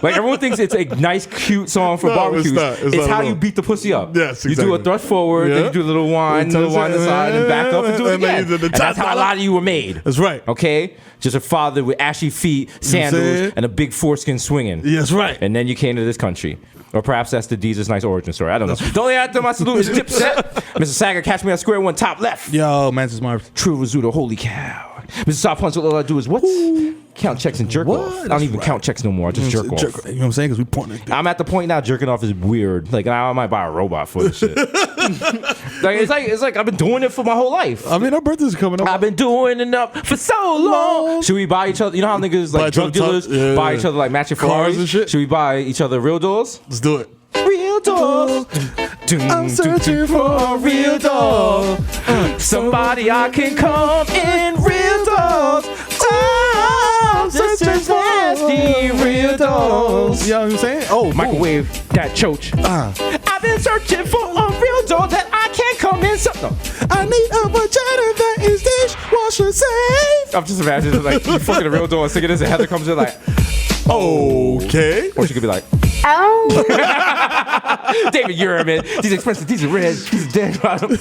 Like everyone thinks it's a nice, cute song for barbecues. It's not how at you all. beat the pussy up. Yes, You do a exactly. thrust forward, then you do a little wind to the side, and back up and do it And then again. you do the And that's how a lot of you were made. That's right. Okay? Just a father with ashy feet, sandals, saying? and a big foreskin swinging. Yeah, that's right. And then you came to this country. Or perhaps that's the Desus Nice origin story. I don't know. The only after my salute is Dipset. Mr. Sager, catch me on square one, top left. Yo, Mantis Marv. True Rizzuto, holy cow. Mr. Soft Punch, all I do is what? Count checks and jerk off. I don't even count checks no more. I just jerk off. You know what I'm saying? Because we pointing. I'm at the point now jerking off is weird. Like I might buy a robot for this shit. it's like I've been doing it for my whole life. I mean, our birthday's coming up. I've been doing it up for so long. Should we buy each other? You know how niggas Buy like each drug other dealers buy each other like matching Cars Ferraris and shit? Should we buy each other real doors? Let's do it. Real doors. I'm searching for a real doll. Somebody I can come in real doors. Oh, this is nasty real doors. You know what I'm saying? Oh, Microwave that choach. I've been searching for a real door that I can't come in. No. I need a vagina that is dishwasher safe. I'm just imagining like you fucking a real door and singing this, and Heather comes in like, Okay. or she could be like, David Uriman, these expensive, these are red, these are dead bottom.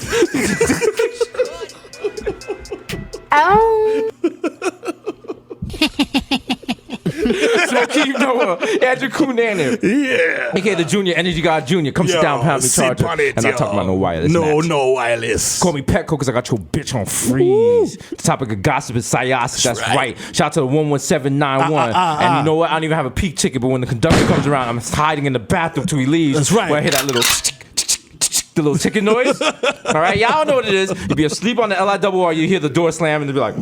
Smoke keep Andrew Cunanan. Yeah. AKA the Junior Energy God Junior. Come sit down, pound me charger. And I'm talking about no wireless. No wireless. Call me Petco because I got your bitch on freeze. The topic of gossip is Sayas. That's right. Shout out to the 11791. And you know what? I don't even have a peak ticket, but when the conductor comes around, I'm hiding in the bathroom till he leaves. That's right. Where I hear that little the little ticket noise. All right, y'all know what it is. You be asleep on the LIRR, you hear the door slam, and they be like,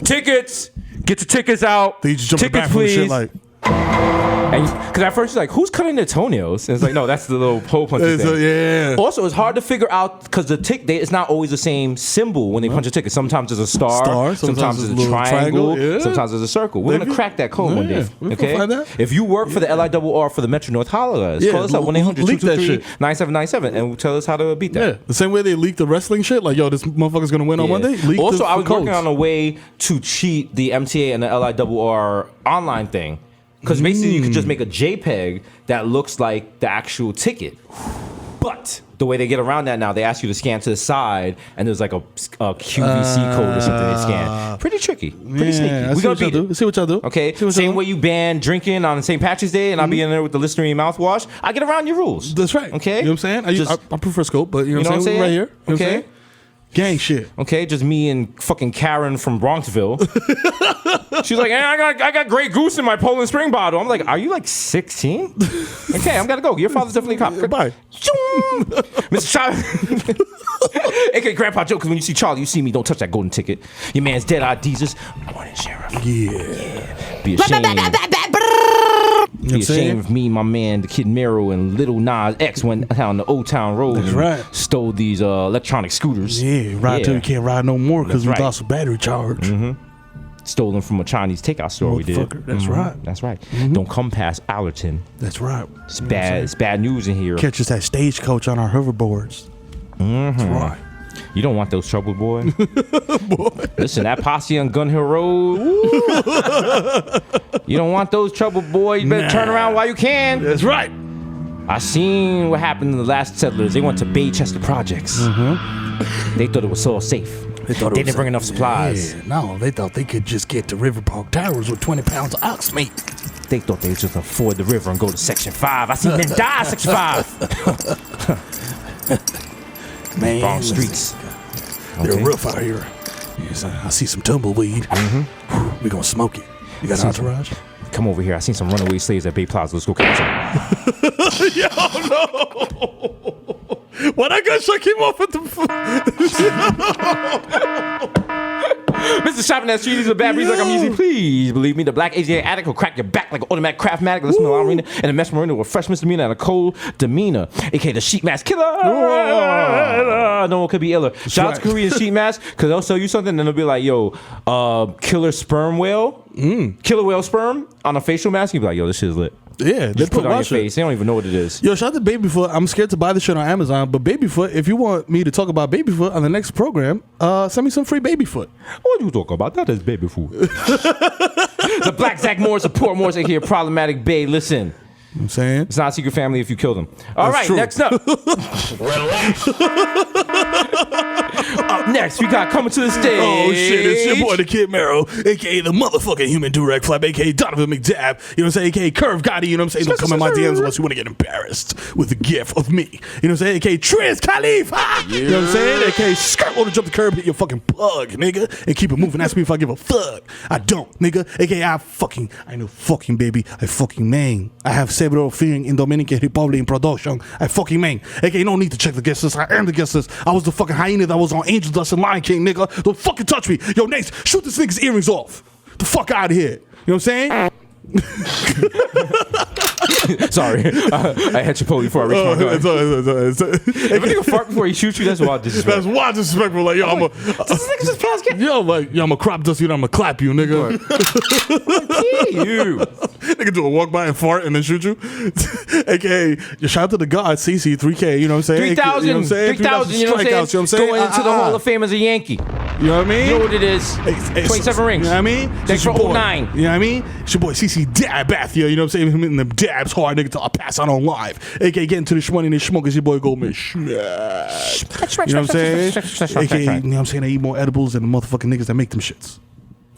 tickets, get your tickets out. They just jump in the tickets, bathroom and please. shit like. Because at first you're like, who's cutting their toenails? And it's like, no, that's the little hole puncher thing. Yeah. Also, it's hard to figure out because the ticket, it's not always the same symbol when they punch a ticket. Sometimes there's a star, sometimes there's a triangle, sometimes there's a circle. We're going to crack that code one day. Okay? Find that. If you work for the LIRR for the Metro North, holler at us. Call us up 1-800-223-9797 and tell us how to beat that. Yeah. The same way they leaked the wrestling shit, like, yo, this motherfucker's going to win on Monday. Also, I was working on a way to cheat the MTA and the LIRR online thing. Because basically you could just make a JPEG that looks like the actual ticket. But the way they get around that now, they ask you to scan to the side, and there's like a QVC code or something they scan. Pretty tricky. Pretty sneaky. We gonna beat it. See what y'all do. Okay. Same way you ban drinking on St. Patrick's Day, and I'll be in there with the Listerine mouthwash. I get around your rules. That's right. Okay. You know what I'm saying? I prefer scope, but you know what I'm saying? Right here. You know what I'm saying? Gang shit. Okay, just me and fucking Karen from Bronxville. She's like, I got Grey Goose in my Poland Spring bottle. I'm like, are you like 16? Okay, I'm gonna go. Your father's definitely a cop. Goodbye. Mr. Charlie. AKA Grandpa Joe, because when you see Charlie, you see me. Don't touch that golden ticket. Your man's dead eye Desus. Morning, Sheriff. Yeah. Be ashamed. Be ashamed of me, my man, the kid Mero, and little Nas X went down the Old Town Road and stole these electronic scooters. Yeah, ride till you can't ride no more because we lost a battery charge. Mm-hmm. Stole them from a Chinese takeout store we did. That's right. That's right. Don't come past Allerton. That's right. It's bad. It's bad news in here. Catch us at Stagecoach on our hoverboards. That's right. You don't want those trouble, boy. Listen, that posse on Gun Hill Road. You don't want those trouble, boy. You better turn around while you can. That's right. I seen what happened to the last settlers. They went to Baychester Projects. They thought it was so safe. They didn't bring enough supplies. Yeah, no, they thought they could just get to River Park Towers with 20 pounds of ox meat. They thought they would just afford the river and go to Section 5. I seen them die, Section 5. Man, Bronx streets. They're rough out here. Yes, I see some tumbleweed. We're going to smoke it. You got an entourage? Come over here. I seen some runaway slaves at Bay Plaza. Let's go catch them. Yo, no. Why that gunshot came off at the... Mr. Shopping that street is a bad breeze like I'm easy. Please believe me, the black Asiatic addict will crack your back like an automatic craftmatic. Listen to the arena and the mesh marina with fresh misdemeanor and a cold demeanor. AKA the sheet mask killer. No one could be iller. Shout out to Korean sheet mask because they'll sell you something and they'll be like, yo, killer sperm whale, killer whale sperm on a facial mask. You'll be like, yo, this shit is lit. Yeah, they put it on your face. They don't even know what it is. Yo, shout out to Babyfoot. I'm scared to buy this shit on Amazon, but Babyfoot, if you want me to talk about Babyfoot on the next program, send me some free Babyfoot. What you talk about? That is Babyfoot. The Black Zach Morris of Port Morris, aka Problematic Bay. Listen. You know what I'm saying? It's not a secret family if you kill them. All right, next up. Up next, we got coming to the stage. Oh, shit. It's your boy, the Kid Mero, a.k.a. the motherfucking human direct flap, a.k.a. Donovan McDab, you know what I'm saying, a.k.a. Curve Gotti, you know what I'm saying? Don't come in my DMs unless you want to get embarrassed with the gift of me. You know what I'm saying? A.k.a. Triz Khalifa. You know what I'm saying? A.k.a. skirt on to jump the curb, hit your fucking plug, nigga, and keep it moving. Ask me if I give a fuck. I don't, nigga. A.k.a. I know fucking, baby. I fucking man. I have several things in Dominican Republic in production. I fucking man. A.k.a. no need to check the guest list. I am the guest list. I was the fucking hyena that was on Angel Dust and Lion King, nigga. Don't fucking touch me. Yo, Nace, shoot this nigga's earrings off. The fuck out of here. You know what I'm saying? Sorry, I had Chipotle before I reached my gun. If a nigga fart before he shoots you, that's wild disrespectful. That's wild disrespectful. Like, yo, I'm a crop dust you and I'm gonna clap you, nigga. You. Nigga do a walk by and fart and then shoot you. AKA, shout out to the god CC 3K. You know what I'm saying? 3,000. You know what I'm saying? 3,000. You know what I'm saying? Going into the Hall of Fame as a Yankee. You know what I mean? You know what it is? 27 rings. You know what I mean? Thanks for 09. You know what I mean? It's your boy CC Dabathia. You know what I'm saying? Him hitting them dabs hard, nigga, till I pass out on live. AKA getting to the shmoney and the smoke is your boy Goldman. You know what I'm saying? AKA, you know what I'm saying? I eat more edibles than the motherfucking niggas that make them shits.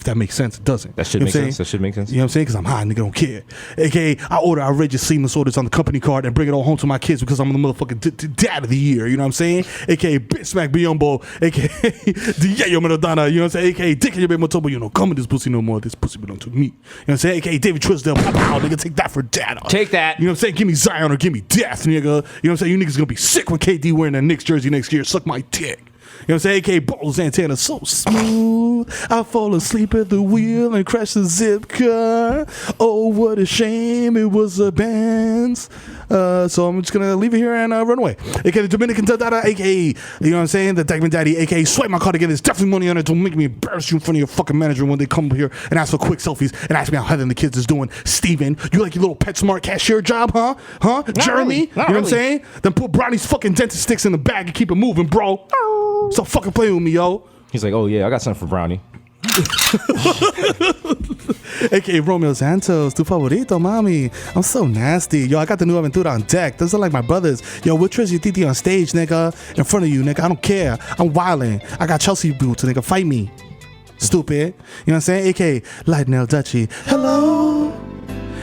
If that makes sense, it doesn't. That should You know make what I'm sense. That should make sense. You know what I'm saying? Because I'm high, nigga, don't care. AKA, I order outrageous seamless orders on the company card and bring it all home to my kids because I'm the motherfucking dad of the year. You know what I'm saying? AKA, Bitch Smack Biombo. AKA, Diego Maradona. You know what I'm saying? AKA, Dick in your baby Motobo. You know, come with this pussy no more. This pussy belong to me. You know what I'm saying? AKA, David Trisdale. Pow, pow, nigga, take that for data. Take that. You know what I'm saying? Give me Zion or give me death, nigga. You know what I'm saying? You niggas gonna be sick when KD wearing that Knicks jersey next year. Suck my dick. You know what I'm saying? AK Balls Antenna so smooth. I fall asleep at the wheel and crash the zip car. Oh, what a shame it was a Benz. So I'm just gonna leave it here and run away. AK the Dominican Dada, aka, you know what I'm saying? The Diamond Daddy, aka swipe my card again. There's definitely money on it. Don't make me embarrass you in front of your fucking manager when they come here and ask for quick selfies and ask me how Heather and the kids is doing. Steven, you like your little PetSmart cashier job, huh? Jeremy, really. you know what I'm saying? Then put Brownie's fucking dentist sticks in the bag and keep it moving, bro. Stop fucking playing with me, yo. He's like, oh yeah, I got something for Brownie. AKA Romeo Santos, tu favorito, mami. I'm so nasty. Yo, I got the new Aventura on deck. Those are like my brothers. Yo, we'll trust your titi on stage, nigga. In front of you, nigga. I don't care. I'm wildin'. I got Chelsea boots, nigga. Fight me. Stupid. You know what I'm saying? AKA Lightnail Dutchie. Hello.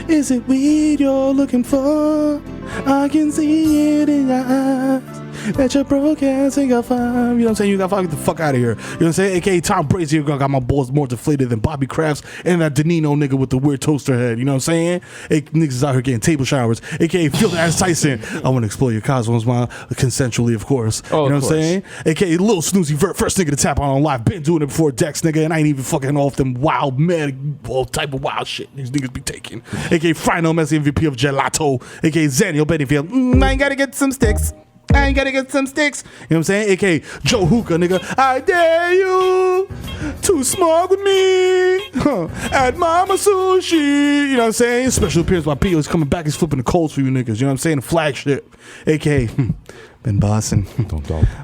Is it weed you're looking for? I can see it in your eyes. That your broke ass ain't got five. You know what I'm saying? You got five. Get the fuck out of here. You know what I'm saying? AKA Tom Brady got my balls more deflated than Bobby Crafts and that Danino nigga with the weird toaster head. You know what I'm saying? Niggas is out here getting table showers. AKA Field Ass Tyson. I want to explore your cosmos, man. Consensually, of course. Oh, you know of what I'm course. saying? AKA Lil Snoozy Vert. First nigga to tap on live. Been doing it before Dex, nigga. And I ain't even fucking off them wild, mad, all type of wild shit these niggas be taking. AKA Final Messi MVP of Gelato. AKA Zaniel Bennyfield. I ain't gotta get some sticks. I ain't gotta get some sticks. You know what I'm saying? AKA Joe Hookah, nigga. I dare you to smoke with me at Mama Sushi. You know what I'm saying? Special appearance by P.O. He's coming back. He's flipping the codes for you niggas. You know what I'm saying? The flagship. AKA been bossing.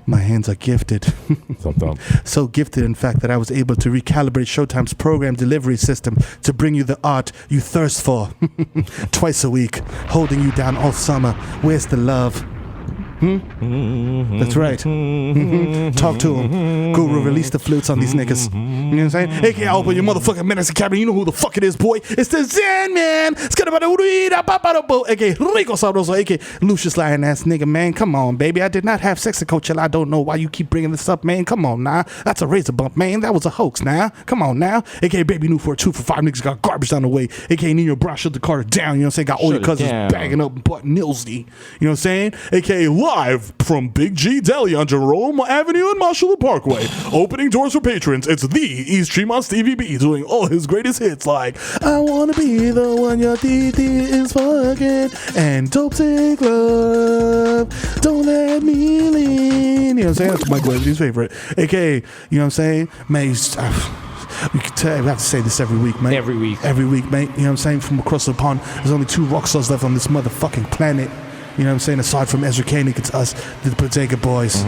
My hands are gifted. So gifted, in fact, that I was able to recalibrate Showtime's program delivery system to bring you the art you thirst for. Twice a week, holding you down all summer. Where's the love? That's right. Talk to him. Guru, release the flutes on these niggas. You know what I'm saying? AKA, I'll open your motherfucking medicine cabinet. You know who the fuck it is, boy. It's the Zen Man. It's gonna be the AKA Rico Sabroso. AKA Lucius lying ass nigga, man. Come on, baby. I did not have sex with Coachella. I don't know why you keep bringing this up, man. Come on now. That's a razor bump, man. That was a hoax now. Come on now. AKA Baby New for a 2 for 5 niggas got garbage down the way. AKA Nino Brown shut the car down. You know what I'm saying? Got all your cousins bagging up and butt Nilsy. You know what I'm saying? AKA live from Big G Deli on Jerome Avenue and Marshall Parkway. Opening doors for patrons. It's the East Tremont Stevie B doing all his greatest hits like I wanna be the one your titi is fucking and dope take love. Don't let me lean. You know what I'm saying? That's Mike Leslie's favorite. AKA, you know what I'm saying? Man, we could tell, we have to say this every week, mate. Every week, mate. You know what I'm saying? From across the pond, there's only 2 rock stars left on this motherfucking planet. You know what I'm saying? Aside from Ezra Koenig, it's us, the Bodega Boys,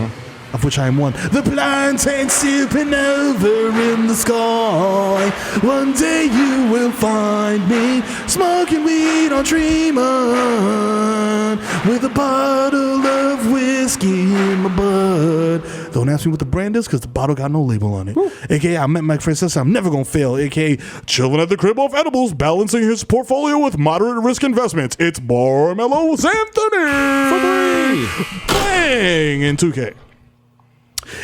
of which I am one. The plantain supernova in the sky. One day you will find me smoking weed on Tremont with a bottle of whiskey in my bud. Don't ask me what the brand is because the bottle got no label on it. AKA I met Mike Francis. I'm never gonna fail. AKA chilling at the crib off edibles, balancing his portfolio with moderate risk investments. It's Barmello Anthony for 3. Bang in 2K.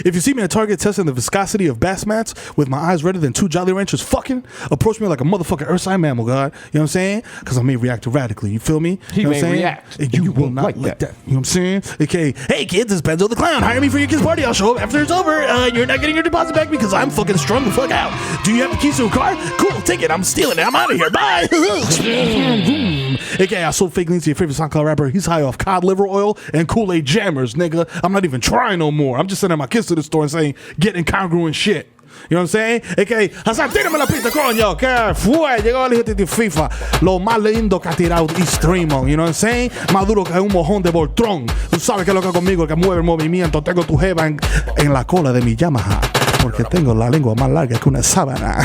If you see me at Target testing the viscosity of bass mats with my eyes redder than 2 Jolly Ranchers fucking, approach me like a motherfucking earth-sign mammal, God. You know what I'm saying? Because I may react erratically. You feel me? He you know may what I'm saying? react. And you will not like that. You know what I'm saying? AKA, hey kids, it's Benzo the Clown. Hire me for your kids' party. I'll show up after it's over. You're not getting your deposit back because I'm fucking strung the fuck out. Do you have the keys to a car? Cool, take it. I'm stealing it. I'm out of here. Bye. AKA, I sold fake leans to your favorite SoundCloud rapper. He's high off cod liver oil and Kool-Aid jammers, nigga. I'm not even trying no more. I'm just sending my kids to the store and saying, get incongruent shit. You know what I'm saying? AKA, Hasan, tírame la pista, coño, que fue, llegó el hit de FIFA. Lo más lindo que ha tirado East Tremont, you know what I'm saying? Más duro que un mojón de Voltron. Tú sabes que es lo que conmigo, el que mueve el movimiento. Tengo tu jeva en la cola de mi Yamaha, porque tengo la lengua más larga que una sábana.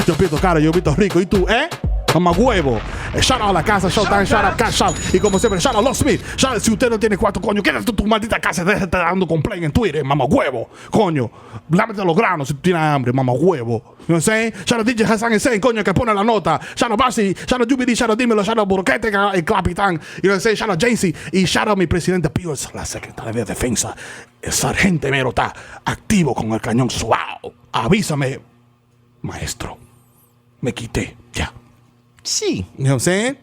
Yo pito caro, yo pito rico, ¿y tú, Mamá huevo. Shout out a la casa, shout out, shout out, cash out. Y como siempre, shout out Los Smith. Shout out, si usted no tiene cuarto, coño, quédate en tu maldita casa. Déjate dando complaint en Twitter, mamá huevo. Coño, lámete los granos si tú tienes hambre, mamá huevo. You know what I'm saying? Shout out DJ Hasan Insane, coño, que pone la nota. Shout out Basi, shout out UBD, shout out Dímelo, shout out Borquete, el capitán. You know what I'm saying? Shout out Jaycee. Y shout out mi presidente Pierce, la secretaria de defensa. El sargento Mero está activo con el cañón suave. Avísame, maestro. Me quité, ya. Sí. You know what I'm saying?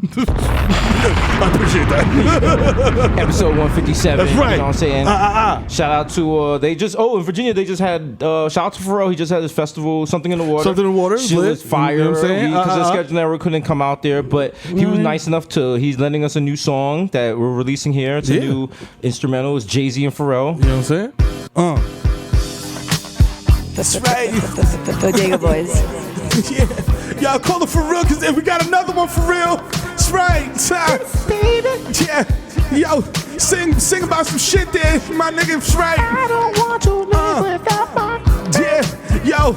I appreciate that. Episode 157. That's right. You know what I'm saying? Shout out to in Virginia they just had shout out to Pharrell. He just had his festival, Something in the Water. Something in the Water. Shit was fire. You know what I'm saying? Because the schedule network couldn't come out there, but he was nice enough he's lending us a new song that we're releasing here. It's a new instrumental. It's Jay-Z and Pharrell. You know what I'm saying? That's right. Bodega Boys. Yeah. Y'all call it for real, cause we got another one for real. That's right. Baby. Yeah. Yo, sing about some shit there, my nigga. That's right. I don't want to live without my. Yeah. Yo,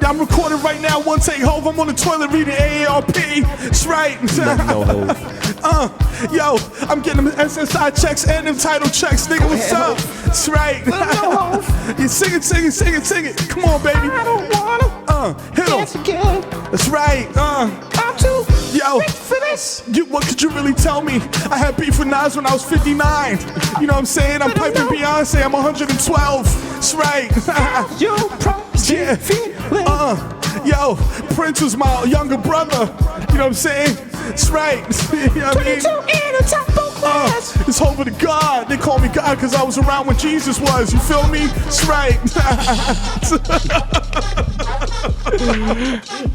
I'm recording right now. One take, Hov. I'm on the toilet reading AARP. That's right. Yo, I'm getting them SSI checks and them title checks, nigga. What's up? That's right. You sing it. Come on, baby. I don't wanna. Hit him. That's right. I'm too rich for this. What could you really tell me? I had beef with Nas when I was 59. You know what I'm saying? I'm piping Beyonce. I'm 112. That's right. Yeah. Yo, Prince was my younger brother. You know what I'm saying? That's right. You know what I mean? It's over to God. They call me God because I was around when Jesus was. You feel me? That's right.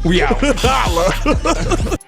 We out. Holla.